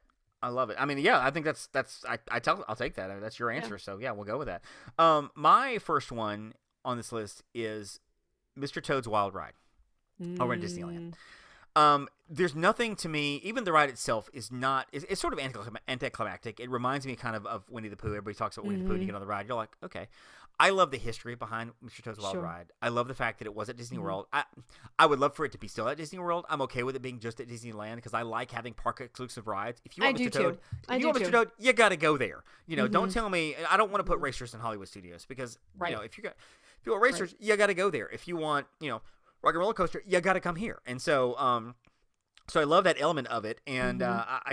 I mean, yeah, I think I'll take that. That's your answer. Yeah. So yeah, we'll go with that. My first one on this list is Mr. Toad's Wild Ride. Over in Disneyland. There's nothing to me, even the ride itself is not, it's sort of anticlimactic. It reminds me kind of Winnie the Pooh. Everybody talks about Winnie the Pooh and you get on the ride. You're like, okay. I love the history behind Mr. Toad's Wild Ride. I love the fact that it was at Disney World. I would love for it to be still at Disney World. I'm okay with it being just at Disneyland because I like having park exclusive rides. If you want Mr. Toad, you got to go there. Don't tell me, I don't want to put racers in Hollywood Studios because, if you want racers, you got to go there. If you want, Rock and Roller Coaster, you got to come here. And so, so I love that element of it, and I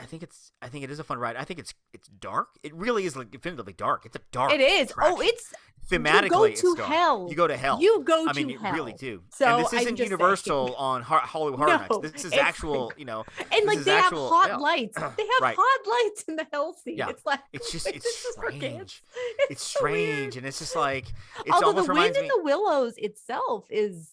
think it is a fun ride. I think it's dark. It really is like definitively dark. It's a dark. It is. attraction. Oh, it's thematically. You go to hell. You go to hell. You go to hell. I mean, you really do. So and this isn't Universal on Hollywood Horror Nights. This is actual. And like they have hot lights. They have hot lights in the hell scene. Yeah. It's like it's just like, it's strange. It's so strange, weird. and it's just like it's Although almost the reminds wind me. in the willows itself is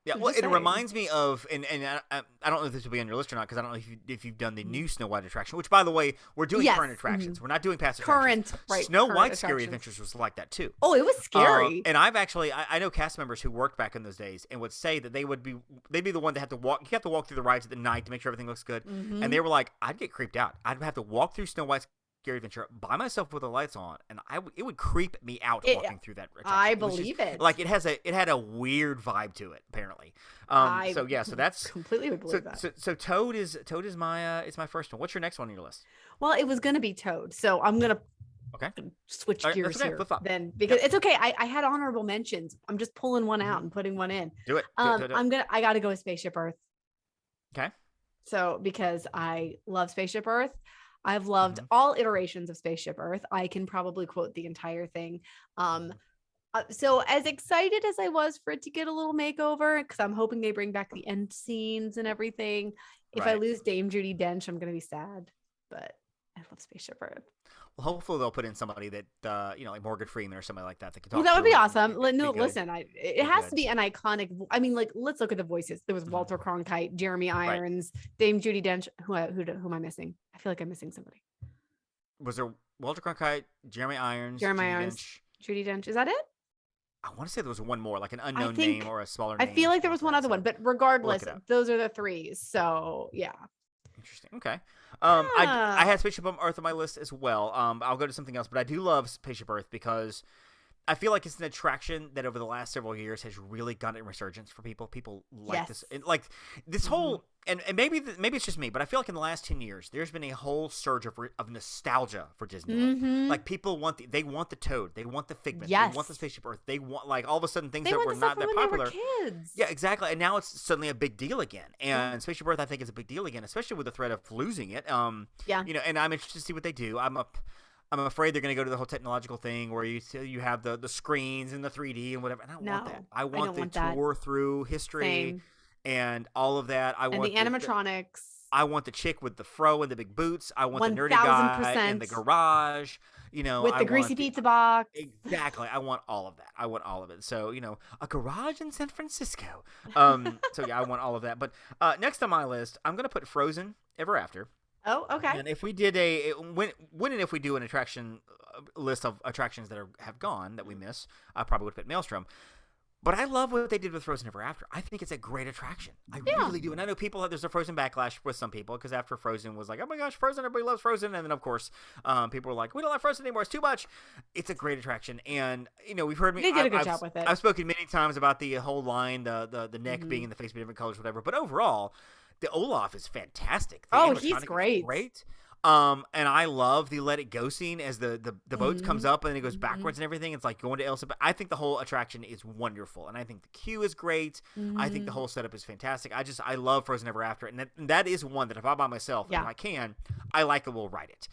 Yeah, well, it reminds me of, and I don't know if this will be on your list or not, because I don't know if you've done the new Snow White attraction, which, by the way, we're doing current attractions. We're not doing past attractions. Snow White Scary Adventures was like that, too. Oh, it was scary. And I've actually, I know cast members who worked back in those days and would say that they'd be the one that have to walk, you have to walk through the rides at the night to make sure everything looks good. And they were like, I'd get creeped out. I'd have to walk through Snow White's Scary Adventure by myself with the lights on, and it would creep me out walking through that attraction. I believe it. Like it had a weird vibe to it, apparently. So that's completely would believe that. So Toad is my it's my first one. What's your next one on your list? Well, it was gonna be Toad, so I'm gonna switch gears here then because it's okay. I had honorable mentions. I'm just pulling one out and putting one in. Do it. I gotta go with Spaceship Earth. Okay. So because I love Spaceship Earth. I've loved all iterations of Spaceship Earth. I can probably quote the entire thing. So as excited as I was for it to get a little makeover, because I'm hoping they bring back the end scenes and everything. If I lose Dame Judi Dench, I'm going to be sad. But I love Spaceship Earth. Well, hopefully they'll put in somebody that like Morgan Freeman or somebody like that that can talk. Well, that would be awesome. No, listen, it has to be an iconic. I mean, like let's look at the voices. There was Walter Cronkite, Jeremy Irons, Dame Judi Dench. Who am I missing? I feel like I'm missing somebody. Was there Walter Cronkite, Jeremy Irons, Judi Dench? Is that it? I want to say there was one more, like an unknown name or a smaller name. I feel like there was one other one, but regardless, those are the 3. So yeah. Interesting. Okay. I had Spaceship Earth on my list as well. I'll go to something else, but I do love Spaceship Earth because I feel like it's an attraction that over the last several years has really gotten a resurgence for people. People like this, and like this whole, and maybe it's just me, but I feel like in the last 10 years, there's been a whole surge of nostalgia for Disneyland. Like people want the Toad, they want the Figment, they want the Spaceship Earth, they want like all of a sudden things that were not that popular. Kids. Yeah, exactly. And now it's suddenly a big deal again. And Spaceship Earth, I think, is a big deal again, especially with the threat of losing it. And I'm interested to see what they do. I'm afraid they're going to go to the whole technological thing where you have the screens and the 3D and whatever. And I don't want that. I want the tour through history and all of that. I want the animatronics. I want the chick with the fro and the big boots. I want the nerdy guy in the garage. With the greasy pizza box. Exactly. I want all of that. I want all of it. So, a garage in San Francisco. So yeah, I want all of that. But next on my list, I'm going to put Frozen Ever After. Oh, okay. And if we did when and if we do an attraction list of attractions that have gone that we miss, I probably would put Maelstrom. But I love what they did with Frozen Ever After. I think it's a great attraction. I really do. And I know there's a Frozen backlash with some people because after Frozen was like, oh my gosh, Frozen, everybody loves Frozen. And then, of course, people were like, we don't like Frozen anymore. It's too much. It's a great attraction. And, we've heard me. They did a good job with it. I've spoken many times about the whole line, the neck being in the face being different colors, whatever. But overall, the Olaf is fantastic. The he's great. Great. And I love the Let It Go scene as the boat comes up and then it goes backwards and everything. It's like going to Elsa. But I think the whole attraction is wonderful. And I think the queue is great. I think the whole setup is fantastic. I love Frozen Ever After. And that is one that if I'm by myself, and if I can, I will ride it.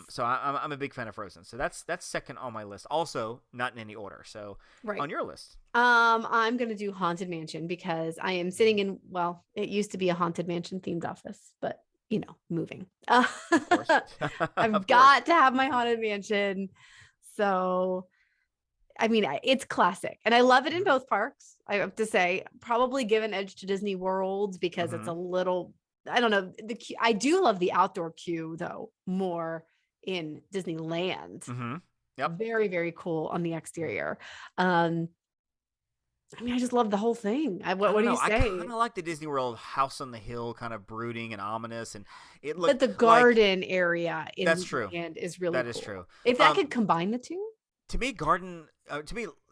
So I'm a big fan of Frozen. So that's second on my list. Also, not in any order. So on your list. I'm going to do Haunted Mansion because I am sitting in, it used to be a Haunted Mansion themed office, but moving. Of course. I've got to have my Haunted Mansion. So, I mean, it's classic and I love it in both parks. I have to say, probably give an edge to Disney World because it's a little, I don't know. I do love the outdoor queue though, more in Disneyland. Yep. Very, very cool on the exterior. I mean, I just love the whole thing. What do you say? I kind of like the Disney World house on the hill, kind of brooding and ominous, and it looked. But the garden area in that's true. And is really that cool. is true. If that could combine the two, to me,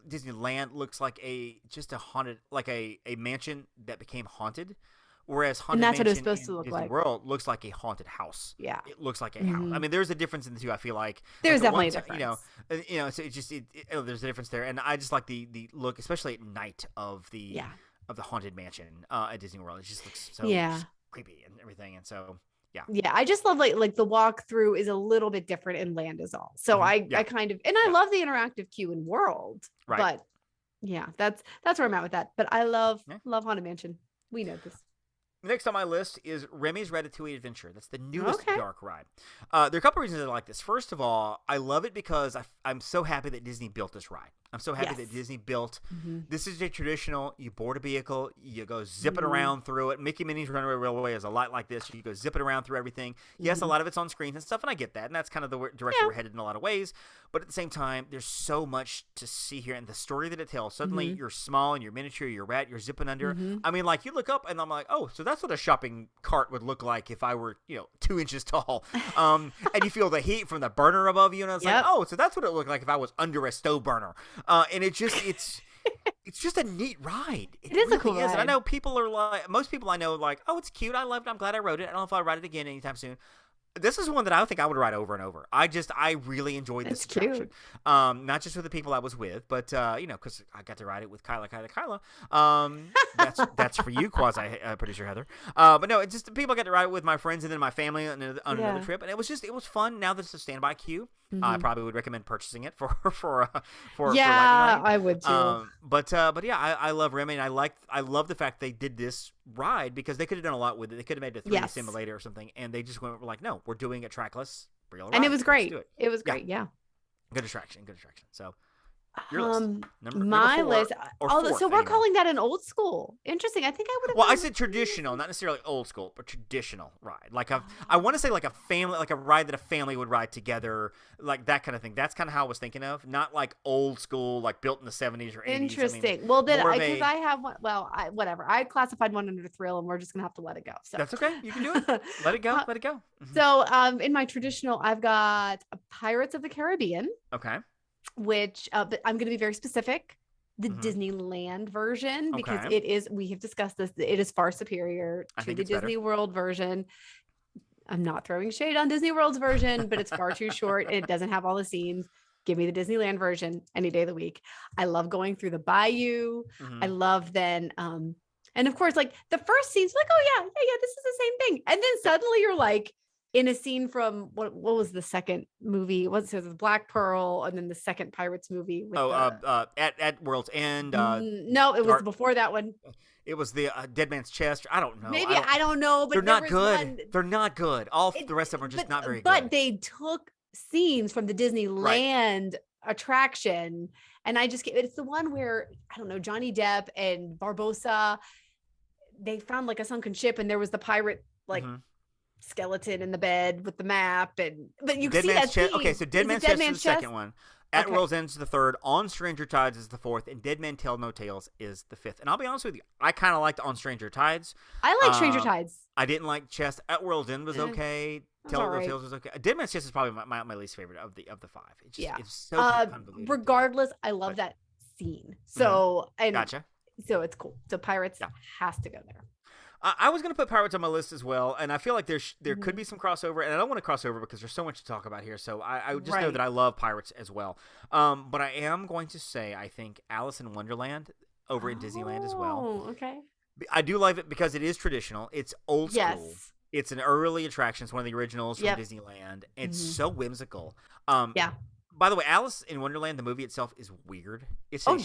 Disneyland looks like a haunted, like a mansion that became haunted. Whereas Haunted Mansion what it was supposed in to look Disney like. World looks like a haunted house. Yeah, it looks like a house. I mean, there's a difference in the two. I feel like there's like definitely a difference. So it just there's a difference there, and I just like the look, especially at night of the Haunted Mansion at Disney World. It just looks so creepy and everything, and so. Yeah, I just love like the walkthrough is a little bit different in Land is All. So I kind of I love the interactive queue in World, but that's where I'm at with that. But I love Haunted Mansion. We know this. Next on my list is Remy's Ratatouille Adventure. That's the newest dark ride. There are a couple reasons I like this. First of all, I love it because I'm so happy that Disney built this ride. I'm so happy that Disney built. This is a traditional. You board a vehicle, you go zipping around through it. Mickey Minnie's Runaway Railway is a lot like this. You go zipping around through everything. Yes, a lot of it's on screens and stuff, and I get that, and that's kind of the direction we're headed in a lot of ways. But at the same time, there's so much to see here, and the story that it tells. Suddenly, you're small and you're miniature, you're rat, you're zipping under. I mean, like you look up, and I'm like, oh, so that's what a shopping cart would look like if I were, 2 inches tall. And you feel the heat from the burner above you, and it's like, oh, so that's what it looked like if I was under a stove burner. And it's just a neat ride. It is really a cool ride. And I know people are like, most people I know are like, oh, it's cute. I loved it. I'm glad I rode it. I don't know if I'll ride it again anytime soon. This is one that I think I would ride over and over. I really enjoyed this attraction. Cute. Not just with the people I was with, but because I got to ride it with Kyla. That's for you, quasi producer Heather. But no, it's just people I got to ride it with my friends and then my family on another trip, and it was fun. Now that it's a standby queue, I probably would recommend purchasing it for Lightning Lane. I would too. But yeah, I love Remy, and I love the fact they did this ride because they could have done a lot with it. They could have made a 3D simulator or something, and they just went like, no, we're doing a trackless real ride. And it was great. It was great. Yeah. Good attraction. So your list. My number 4, list. So we're calling that an old school. Interesting. I think I would have. Well, I said traditional, not necessarily old school, but traditional ride. Like I want to say like a family, like a ride that a family would ride together, like that kind of thing. That's kind of how I was thinking of, not like old school, like built in the 70s or 80s. Interesting. Well, then because I have one. Well, whatever. I classified one under thrill, and we're just gonna have to let it go. So that's okay. You can do it. Let it go. Let it go. So, in my traditional, I've got Pirates of the Caribbean. Okay. Which, but I'm going to be very specific, the Disneyland version, because it is, we have discussed this, it is far superior to the Disney World version. I'm not throwing shade on Disney World's version, but it's far too short and it doesn't have all the scenes. Give me the Disneyland version any day of the week. I love going through the bayou. I love then, and of course, like the first scene's like, oh yeah, this is the same thing. And then suddenly you're like, in a scene from what was the second movie? What's it? Black Pearl, and then the second Pirates movie. With at World's End. No, it was before that one. It was the Dead Man's Chest. I don't know. Maybe I don't know, but they're not good. They're not good. The rest of them are just not very good. But they took scenes from the Disneyland attraction, and it's the one where I don't know, Johnny Depp and Barbosa, they found like a sunken ship, and there was the pirate skeleton in the bed with the map, but you can Dead see Man's that Chest. theme. Okay, so Dead Is it Man's Dead Chest is Man's the Chest? second one. At Okay. World's End is the third. On Stranger Tides is the fourth, and Dead Men Tell No Tales is the fifth. And I'll be honest with you, I kind of liked On Stranger Tides. I like Stranger Tides. I didn't like Chest. At World's End was okay. Tell No alright. Tales was okay. Dead Man's Chest is probably my least favorite of the five. It's just, Yeah. it's so convoluted. Regardless, I love that scene. So and Gotcha. so it's cool. So Pirates Yeah. has to go there. I was going to put Pirates on my list as well, and I feel like there could be some crossover, and I don't want to cross over because there's so much to talk about here, so I just know Right. that I love Pirates as well. But I am going to say I think Alice in Wonderland over in Disneyland as well. Oh, okay. I do love it because it is traditional. It's old school. Yes. It's an early attraction. It's one of the originals from Yep. Disneyland. It's so whimsical. Yeah. By the way, Alice in Wonderland, the movie itself is weird. It's a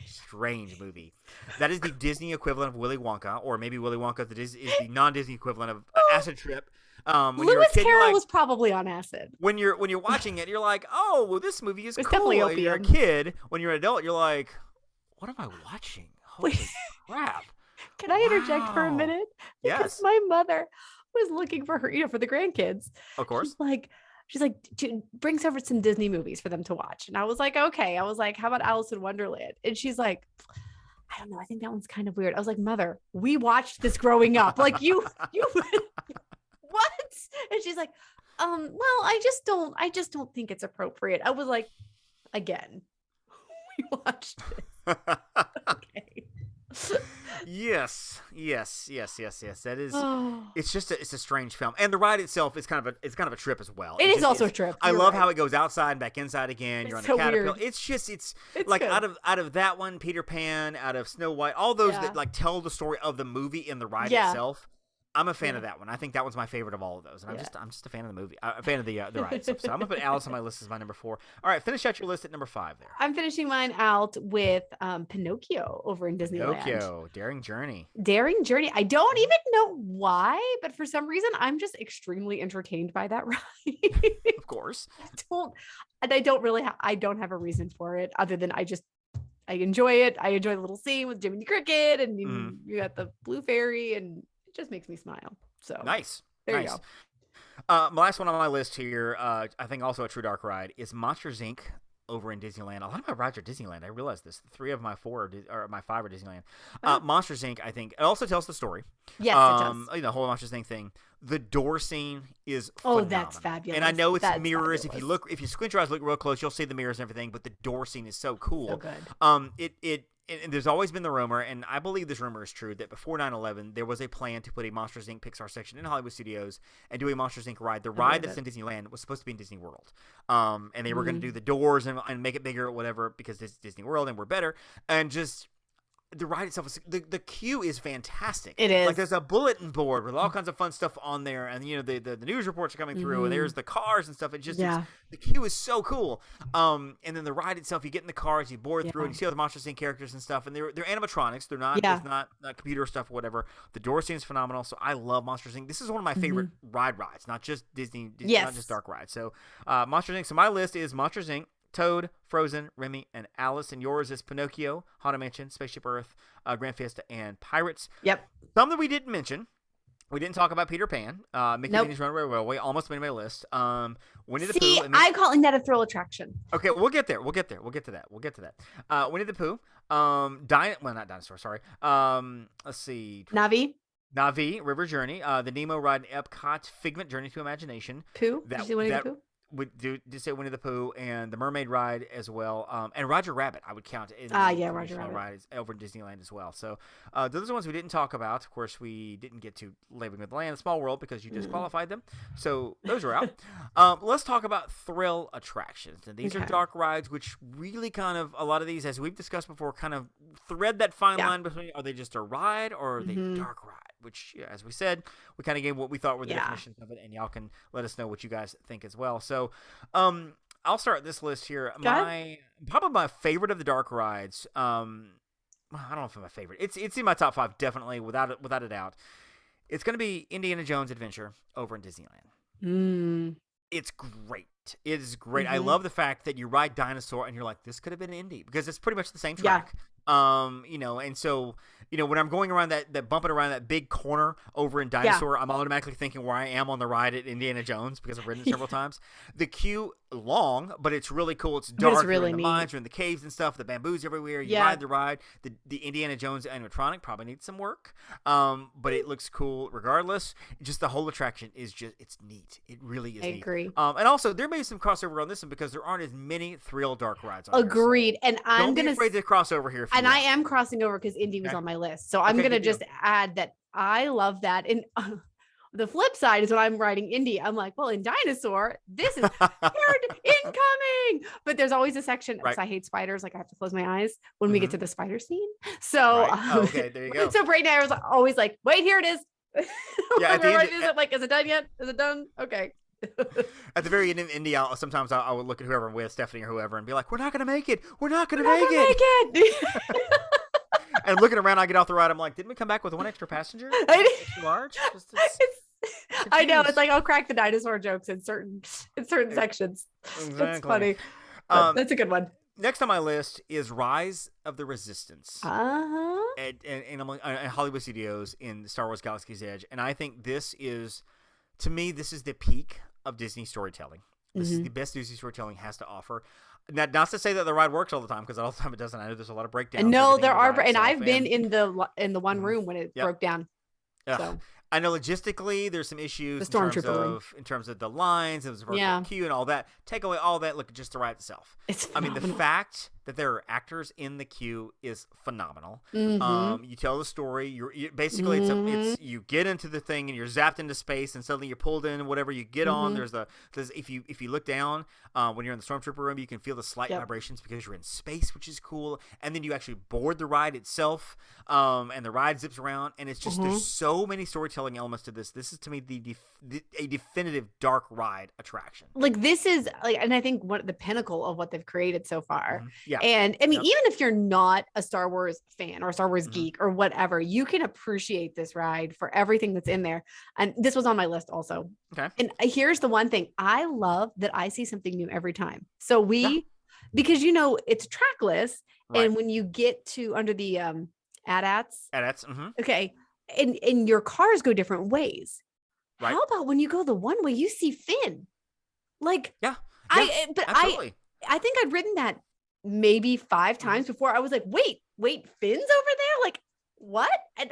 strange movie. That is the Disney equivalent of Willy Wonka, or maybe Willy Wonka is the non-Disney equivalent of Acid Trip. When you're a Lewis kid, you're Carroll like, was probably on acid. when you're watching it, you're like, oh, well, this movie is It's cool. definitely And you're a opium. kid. When you're an adult, you're like, what am I watching? Holy crap! Can I interject for a Wow. minute? Because Yes. my mother was looking for her, for the grandkids. Of course. She's like, brings over some Disney movies for them to watch. And I was like, okay. I was like, how about Alice in Wonderland? And she's like, I don't know. I think that one's kind of weird. I was like, Mother, we watched this growing up. Like you, what? And she's like, well, I just don't think it's appropriate. I was like, again, we watched it. Okay. Yes. That is. Oh. It's a strange film, and the ride itself is kind of a trip as well. It is also a trip. I You're love right. how it goes outside and back inside again. You're on It's a so caterpillar. weird. It's like good. out of that one, Peter Pan, out of Snow White, all those Yeah. that like tell the story of the movie in the ride Yeah. itself. I'm a fan Yeah. of that one. I think that one's my favorite of all of those, and Yeah. I'm just a fan of the movie. A fan of the ride itself. So I'm gonna put Alice on my list as my number 4. All right, finish out your list at number 5 there. I'm finishing mine out with Pinocchio over in Disneyland. Pinocchio, Daring Journey. Daring Journey. I don't even know why, but for some reason, I'm just extremely entertained by that ride. Of course. I don't have a reason for it other than I enjoy it. I enjoy the little scene with Jimmy the Cricket, and you got the Blue Fairy, and it just makes me smile. So Nice. There nice. you My last one on my list here, I think also a true dark ride, is Monsters Inc. over in Disneyland. A lot of my rides are Disneyland. I realize this. 3 of my 4 or my 5 are Disneyland. Monsters Inc. I think it also tells the story. Yes, it does. The whole Monsters Inc. thing. The door scene is Oh, phenomenal. that's fabulous. And I know it's That's mirrors. fabulous. If you squint your eyes, look real close, you'll see the mirrors and everything. But the door scene is so cool. So good. And there's always been the rumor, and I believe this rumor is true, that before 9/11, there was a plan to put a Monsters Inc. Pixar section in Hollywood Studios and do a Monsters Inc. ride. The ride that's in Disneyland was supposed to be in Disney World. And they were going to do the doors and make it bigger or whatever because it's Disney World and we're better. And just the ride itself is the queue is fantastic. It is. Like there's a bulletin board with all kinds of fun stuff on there, and the news reports are coming through, and there's the cars and stuff. It just the queue is so cool. And then the ride itself, you get in the cars, you board through, and you see all the Monsters Inc. characters and stuff, and they're animatronics. They're not it's not computer stuff or whatever. The door scene is phenomenal, so I love Monsters Inc. This is one of my favorite rides, not just Disney, not just dark rides. So Monsters Inc. So my list is Monsters Inc., Toad, Frozen, Remy, and Alice. And yours is Pinocchio, Haunted Mansion, Spaceship Earth, Grand Fiesta, and Pirates. Yep. Some that we didn't mention. We didn't talk about Peter Pan. Mickey Minnie's Runaway Railway almost made my list. Winnie the Pooh. I'm calling that a thrill attraction. Okay, we'll get there. We'll get to that. Winnie the Pooh. Not dinosaur. Sorry. Let's see. Navi, River Journey. The Nemo ride in Epcot. Figment, Journey to Imagination. Did you say Winnie the Pooh? Would say Winnie the Pooh and the Mermaid ride as well, and Roger Rabbit I would count in Roger Rabbit ride over in Disneyland as well. So those are the ones we didn't talk about. Of course, we didn't get to Living with the Land, Small World because you disqualified them. So those are out. Let's talk about thrill attractions, and these are dark rides, which really kind of a lot of these, as we've discussed before, kind of thread that fine line between are they just a ride or are they dark ride? Which, as we said, we kind of gave what we thought were the definitions of it, and y'all can let us know what you guys think as well. So, I'll start this list here. Probably my favorite of the dark rides. I don't know if it's my favorite. It's in my top 5, definitely, without a doubt. It's going to be Indiana Jones Adventure over in Disneyland. It's great. It is great. I love the fact that you ride Dinosaur and you're like, this could have been Indy because it's pretty much the same track. And so when I'm going around that bumping around that big corner over in Dinosaur, I'm automatically thinking where I am on the ride at Indiana Jones because I've ridden it several times. The queue long, but it's really cool. It's dark. It's really you're in the neat. mines, you're in the caves and stuff. The bamboo's everywhere. You ride the ride. The Indiana Jones animatronic probably needs some work, but it looks cool regardless. Just the whole attraction is it's neat. It really is. I neat. agree. And also there may be some crossover on this one because there aren't as many thrill dark rides on Agreed. Here, so And I'm don't gonna be afraid to cross over here. And I am crossing over because Indy was on my list. So I'm gonna just add that I love that. And the flip side is when I'm riding Indy, I'm like, well, in Dinosaur, this is incoming. But there's always a section because I hate spiders. Like I have to close my eyes when we get to the spider scene. So okay, there you go. So Brayden and I was always like, wait, here it is. Yeah, I'm like, is it done yet? Is it done? Okay. At the very end of Indy, sometimes I would look at whoever I'm with, Stephanie or whoever, and be like, we're not going to make it. We're not going to make it. And looking around, I get off the ride. I'm like, didn't we come back with one extra passenger? Extra large? I know. It's like I'll crack the dinosaur jokes in certain sections. Exactly. It's funny. That's a good one. Next on my list is Rise of the Resistance. And Hollywood Studios in Star Wars Galaxy's Edge. And I think this is the peak of Disney storytelling. This is the best Disney storytelling has to offer. Not to say that the ride works all the time, because all the time it doesn't. I know there's a lot of breakdowns. No, there are, and I've been in the one room when it broke down. So. I know logistically there's some issues in terms of the lines, it was a vertical queue and all that. Take away all that, look at just the ride itself. It's phenomenal. The fact that there are actors in the queue is phenomenal. You tell the story. You basically it's you get into the thing and you're zapped into space and suddenly you're pulled in. Whatever you get on, there's if you look down when you're in the stormtrooper room, you can feel the slight vibrations because you're in space, which is cool. And then you actually board the ride itself, and the ride zips around, and it's just there's so many storytelling elements to this. This is to me a definitive dark ride attraction. Like this is and I think the pinnacle of what they've created so far. And I mean, even if you're not a Star Wars fan or a Star Wars geek or whatever, you can appreciate this ride for everything that's in there. And this was on my list also. Okay. And here's the one thing I love, that I see something new every time. So because it's trackless, and when you get to under the AT-ATs, okay, and your cars go different ways. Right. How about when you go the one way, you see Finn? Like, absolutely. I think I'd ridden that maybe 5 times before I was like, wait, Finn's over there? Like, what? And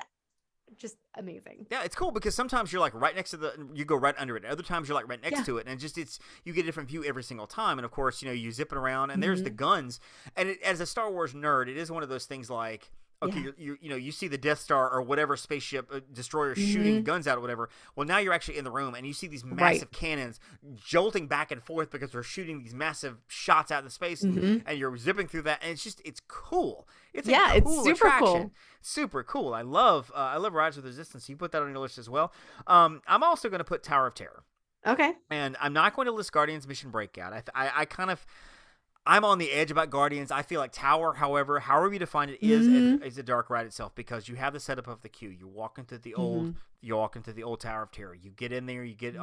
just amazing. Yeah, it's cool because sometimes you're like right next to you go right under it. Other times you're like right next to it, and you get a different view every single time. And of course, you zipping around, and there's the guns. And as a Star Wars nerd, it is one of those things like, okay, you see the Death Star or whatever spaceship destroyer shooting guns out or whatever. Well, now you're actually in the room and you see these massive cannons jolting back and forth because they're shooting these massive shots out into space, and you're zipping through that, and it's cool. It's a cool super attraction. Cool. Super cool. I love Rise of the Resistance. You put that on your list as well. I'm also going to put Tower of Terror. Okay. And I'm not going to list Guardians Mission Breakout. I kind of. I'm on the edge about Guardians. I feel like Tower, however you define it, is a dark ride itself, because you have the setup of the queue. You walk into the old Tower of Terror. You get in there. You get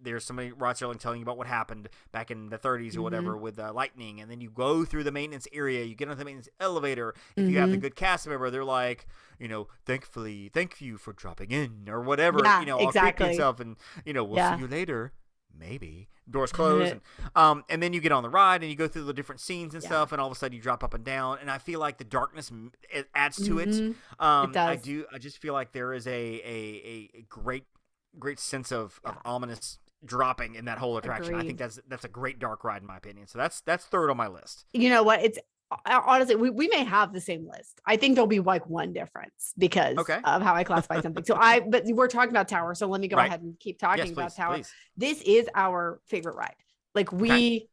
there's somebody ride telling you about what happened back in the 30s or whatever with lightning, and then you go through the maintenance area. You get on the maintenance elevator. If you have the good cast member, they're like, thank you for dropping in or whatever. Yeah, all exactly. creepy stuff, and we'll see you later. Maybe doors close, and then you get on the ride and you go through the different scenes and stuff, and all of a sudden you drop up and down, and I feel like the darkness adds to it. It does. I just feel like there is a great sense of ominous dropping in that whole attraction. Agreed. I think that's a great dark ride in my opinion. So that's third on my list. You know what? It's honestly, we may have the same list. I think there'll be like one difference because of how I classify something. But we're talking about Tower, so let me go ahead and keep talking about Tower. Please. This is our favorite ride. Like we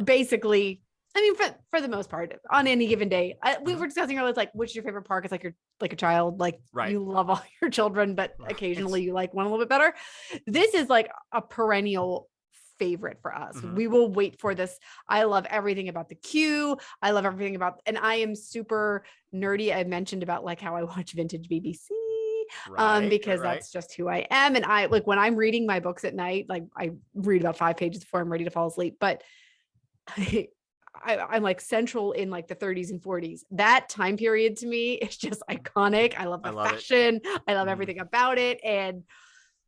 basically, I mean, for the most part, on any given day, we were discussing earlier, like, which is your favorite park? It's like you're like a child, like you love all your children, but occasionally you like one a little bit better. This is like a perennial favorite for us. We will wait for this. I love everything about the queue. I love everything about, and I am super nerdy. I mentioned about like how I watch vintage BBC, because that's just who I am. And I like when I'm reading my books at night, like I read about 5 pages before I'm ready to fall asleep, but I'm like central in like the 30s and 40s. That time period to me is just iconic. I love the fashion. I love everything about it. And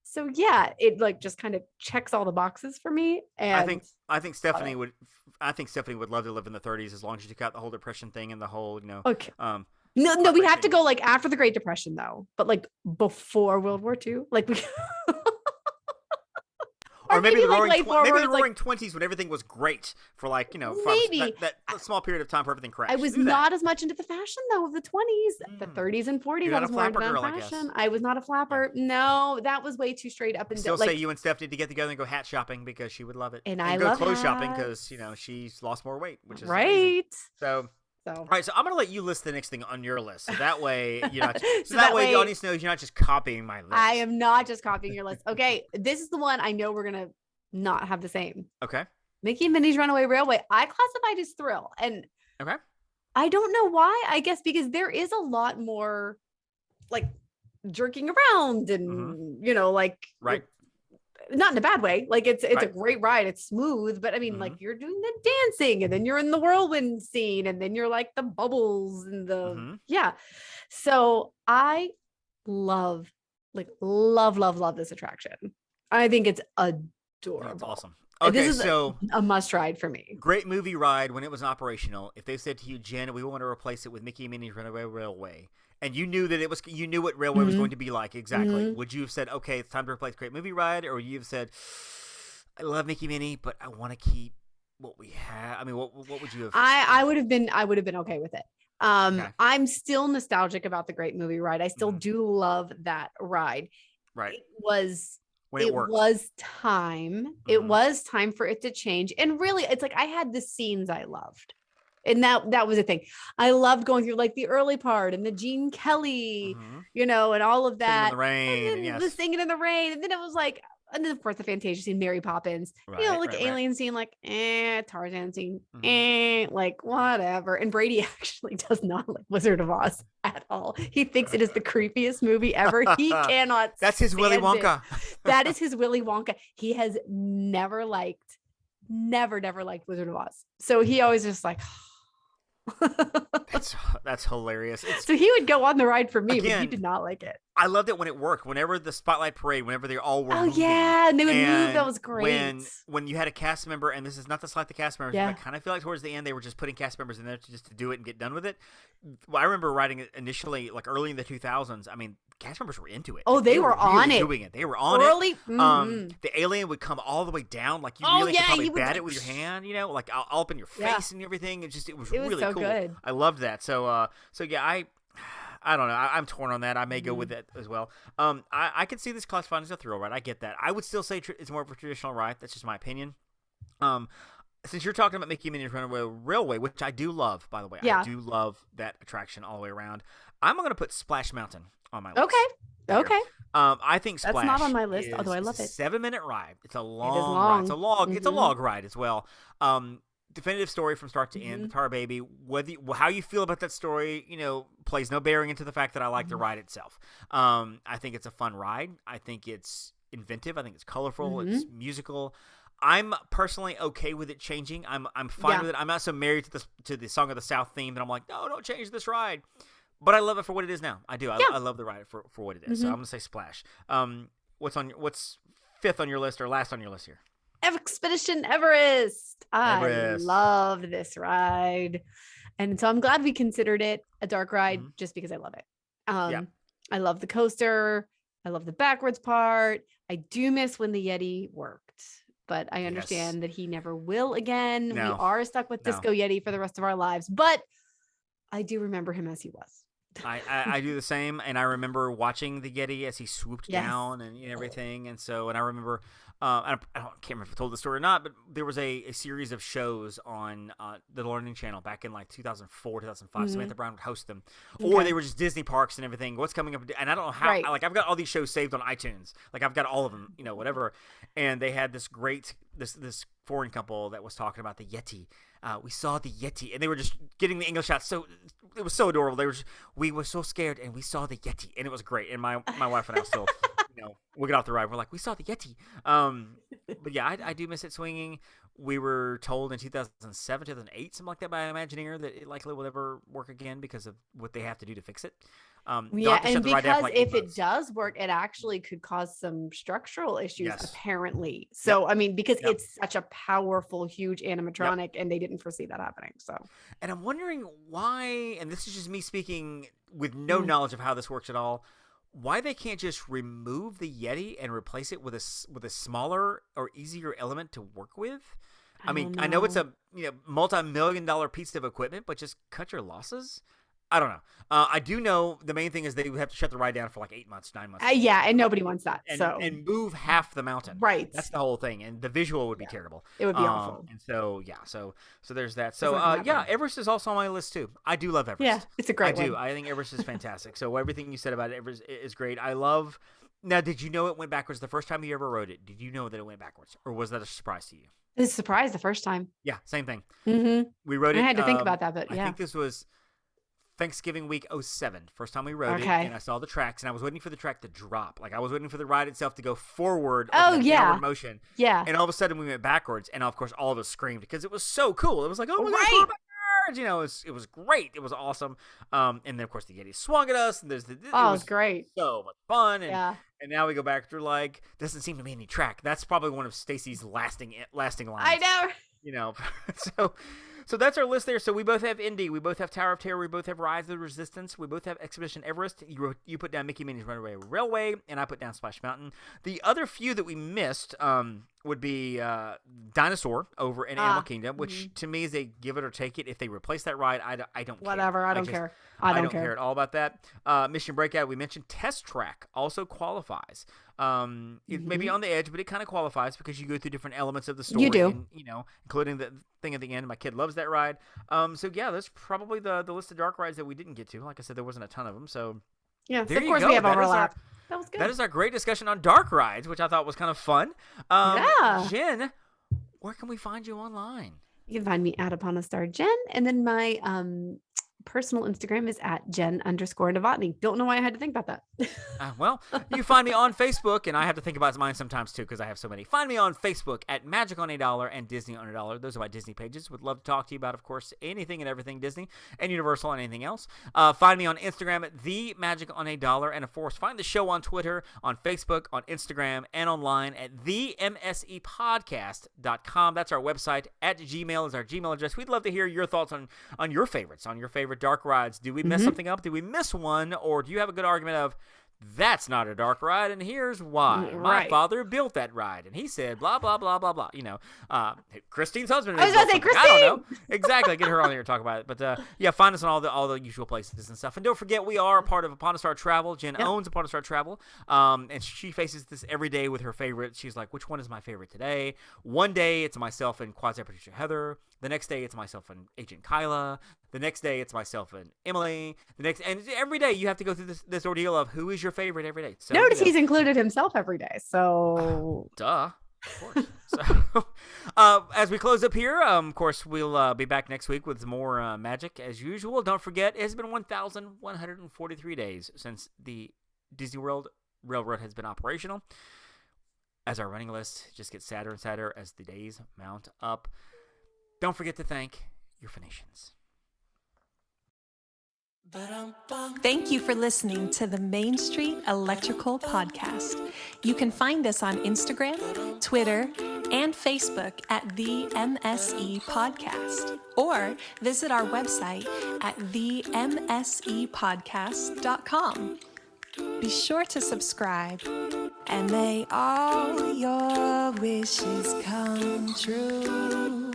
so yeah, it like just kind of checks all the boxes for me. And I think Stephanie would love to live in the 30s as long as you took out the whole depression thing and the whole, okay. No, we have to go like after the Great Depression though, but like before World War II, like we or maybe the like roaring 20s when everything was great for like, maybe that small period of time for everything crashed. I was not as much into the fashion though of the 20s, the 30s and 40s. I was more into fashion. I was not a flapper. Yeah. No, that was way too straight up and down. Still say you and Steph need to get together and go hat shopping because she would love it. And I love go clothes shopping because she's lost more weight, which is right. Amazing. So all right, so I'm gonna let you list the next thing on your list, so that way you're not. So that way the audience knows you're not just copying my list. I am not just copying your list. Okay, this is the one I know we're gonna not have the same. Okay. Mickey and Minnie's Runaway Railway. I classified as thrill, and okay. I don't know why. I guess because there is a lot more like jerking around and like right. Not in a bad way. Like it's a great ride. It's smooth, but I mean, like you're doing the dancing and then you're in the whirlwind scene and then you're like the bubbles and the yeah. So I love this attraction. I think it's adorable. That's awesome. Okay, this is so a must ride for me. Great movie ride when it was operational. If they said to you, Jen, we want to replace it with Mickey and Minnie's Runaway Railway, and you knew that you knew what Railway was going to be like exactly, would you have said, okay, it's time to replace Great Movie Ride, or would you have said, I love Mickey and Minnie, but I want to keep what we have? I mean, what would you have? I would have been okay with it. Okay. I'm still nostalgic about the Great Movie Ride. I still do love that ride. Right. It was time. It was time for it to change. And really, it's like I had the scenes I loved. And that was a thing. I loved going through like the early part and the Gene Kelly, and all of that. Singing in the rain. And the singing in the rain. And then it was like, and then of course the Fantasia scene, Mary Poppins, alien scene, like, Tarzan scene, like whatever. And Brady actually does not like Wizard of Oz at all. He thinks it is the creepiest movie ever. He cannot. That's his Willy Wonka. That is his Willy Wonka. He has never liked Wizard of Oz. So he always just like, that's hilarious. So he would go on the ride for me, but he did not like it. I loved it when it worked. Whenever the Spotlight Parade, whenever they all were moving, and they would move. That was great. When you had a cast member, and this is not to slight the cast members, but I kind of feel like towards the end they were just putting cast members in there just to do it and get done with it. I remember writing it initially, like early in the 2000s. I mean, cast members were into it. Oh, they were on really it. Doing it. They were on early. The alien would come all the way down, like you really could probably bat it with your hand, like all up in your face and everything. It was really so cool. Good. I loved that. So yeah, I don't know. I'm torn on that. I may go with it as well. I could see this classifying as a thrill ride. I get that. I would still say it's more of a traditional ride. That's just my opinion. Since you're talking about Mickey and Minnie's Runaway Railway, which I do love, by the way. I do love that attraction all the way around. I'm going to put Splash Mountain on my list. Okay. I think Splash. That's not on my list, although I love it. 7-minute ride. It's a long ride. It's a log ride as well. Definitive story from start to end. The Tar Baby. How you feel about that story, plays no bearing into the fact that I like the ride itself. I think it's a fun ride. I think it's inventive. I think it's colorful. It's musical. I'm personally okay with it changing. I'm fine with it. I'm not so married to the Song of the South theme that I'm like, no, don't change this ride. But I love it for what it is now. I do. I love the ride for what it is. So I'm gonna say Splash. What's fifth on your list or last on your list here? Expedition Everest. I loved this ride. And so I'm glad we considered it a dark ride just because I love it. I love the coaster. I love the backwards part. I do miss when the Yeti worked, but I understand that he never will again. No. We are stuck with Disco Yeti for the rest of our lives, but I do remember him as he was. I do the same, and I remember watching the Yeti as he swooped down and everything, and I remember I can't remember if I told the story or not, but there was a series of shows on the Learning Channel back in like 2004, 2005. Samantha Brown would host them, or they were just Disney parks and everything. What's coming up, and I don't know how. Like I've got all these shows saved on iTunes, like I've got all of them, whatever. And they had this great this foreign couple that was talking about the Yeti. We saw the Yeti, and they were just getting the English out. So it was so adorable. We were so scared, and we saw the Yeti, and it was great. And my wife and I still, we'll get off the ride. We're like, we saw the Yeti. But yeah, I do miss it swinging. We were told in 2007, 2008, something like that by Imagineer that it likely will never work again because of what they have to do to fix it. Yeah, and because if it months. does work, it actually could cause some structural issues, Yes. apparently. So, I mean, because Yep. it's such a powerful, huge animatronic, and they didn't foresee that happening. So, And I'm wondering why, and this is just me speaking with no knowledge of how this works at all, why they can't just remove the Yeti and replace it with a smaller or easier element to work with. I mean, I know it's a multi-million-dollar piece of equipment, but just cut your losses. I don't know. I do know the main thing is they would have to shut the ride down for like 8 months, 9 months. yeah, and nobody wants that. And move half the mountain. Right. That's the whole thing, and the visual would be terrible. It would be awful. And so so there's that. So Everest is also on my list too. I do love Everest. Yeah, it's a great one. I do. I think Everest is fantastic. So everything you said about it, Everest is great. I love. Now, did you know it went backwards the first time you ever rode it? Did you know that it went backwards, or was that a surprise to you? It was a surprise the first time. Yeah, same thing. Mm-hmm. We rode it. I had to think about that, but I think this was Thanksgiving week 2007, first time we rode it, Okay. and I saw the tracks, and I was waiting for the track to drop. Like I was waiting for the ride itself to go forward. Downward motion. Yeah. And all of a sudden we went backwards, and of course all of us screamed because it was so cool. It was like, oh my gosh, we're backwards! You know, it was great. It was awesome. And then of course the Yeti swung at us, and it was great. So much fun. And now we go back to like, doesn't seem to be any track. That's probably one of Stacy's lasting lines. I know. You know, so that's our list there. So we both have Indy, we both have Tower of Terror, we both have Rise of the Resistance, we both have Expedition Everest. You put down Mickey Minnie's Runaway Railway, and I put down Splash Mountain. The other few that we missed would be Dinosaur over in Animal Kingdom, which to me is a give it or take it. If they replace that ride, I don't care. Whatever, I don't care. I don't care at all about that. Mission Breakout, we mentioned Test Track also qualifies. It may be on the edge, but it kind of qualifies because you go through different elements of the story. You do. And, including the thing at the end. My kid loves that ride. So yeah, that's probably the list of dark rides that we didn't get to. Like I said, there wasn't a ton of them. So yeah, of course we have overlap. That was good. That is our great discussion on dark rides, which I thought was kind of fun. Jen, where can we find you online? You can find me at @Jen, and then my personal Instagram is at Jen_Novotny. Don't know why I had to think about that. Well, you can find me on Facebook, and I have to think about mine sometimes too because I have so many. Find me on Facebook at Magic on $1 and Disney on $1. Those are my Disney pages. Would love to talk to you about, of course, anything and everything Disney and Universal and anything else. Find me on Instagram at The Magic on $1, and of course, find the show on Twitter, on Facebook, on Instagram, and online at themsepodcast.com. That's our website. At Gmail is our Gmail address. We'd love to hear your thoughts on your favorites, on your favorite dark rides. Do we mess something up? Did we miss one? Or do you have a good argument of that's not a dark ride and here's why? My father built that ride and he said blah blah blah blah blah. Christine's husband. I was going to say Christine. I don't know exactly. Get her on here and talk about it. But find us on all the usual places and stuff. And don't forget, we are a part of Upon a Star Travel. Jen owns Upon a Star Travel, and she faces this every day with her favorite. She's like, which one is my favorite today? One day it's myself and quasi-producer Heather. The next day it's myself and Agent Kyla. The next day it's myself and Emily. And every day you have to go through this ordeal of who is your favorite every day. So, notice he's included himself every day. So duh. Of course. So, as we close up here, of course, we'll be back next week with more magic as usual. Don't forget, it has been 1,143 days since the Disney World Railroad has been operational. As our running list just gets sadder and sadder as the days mount up. Don't forget to thank your Phoenicians. Thank you for listening to the Main Street Electrical Podcast. You can find us on Instagram, Twitter, and Facebook at the MSE Podcast, or visit our website at themsepodcast.com. Be sure to subscribe, and may all your wishes come true.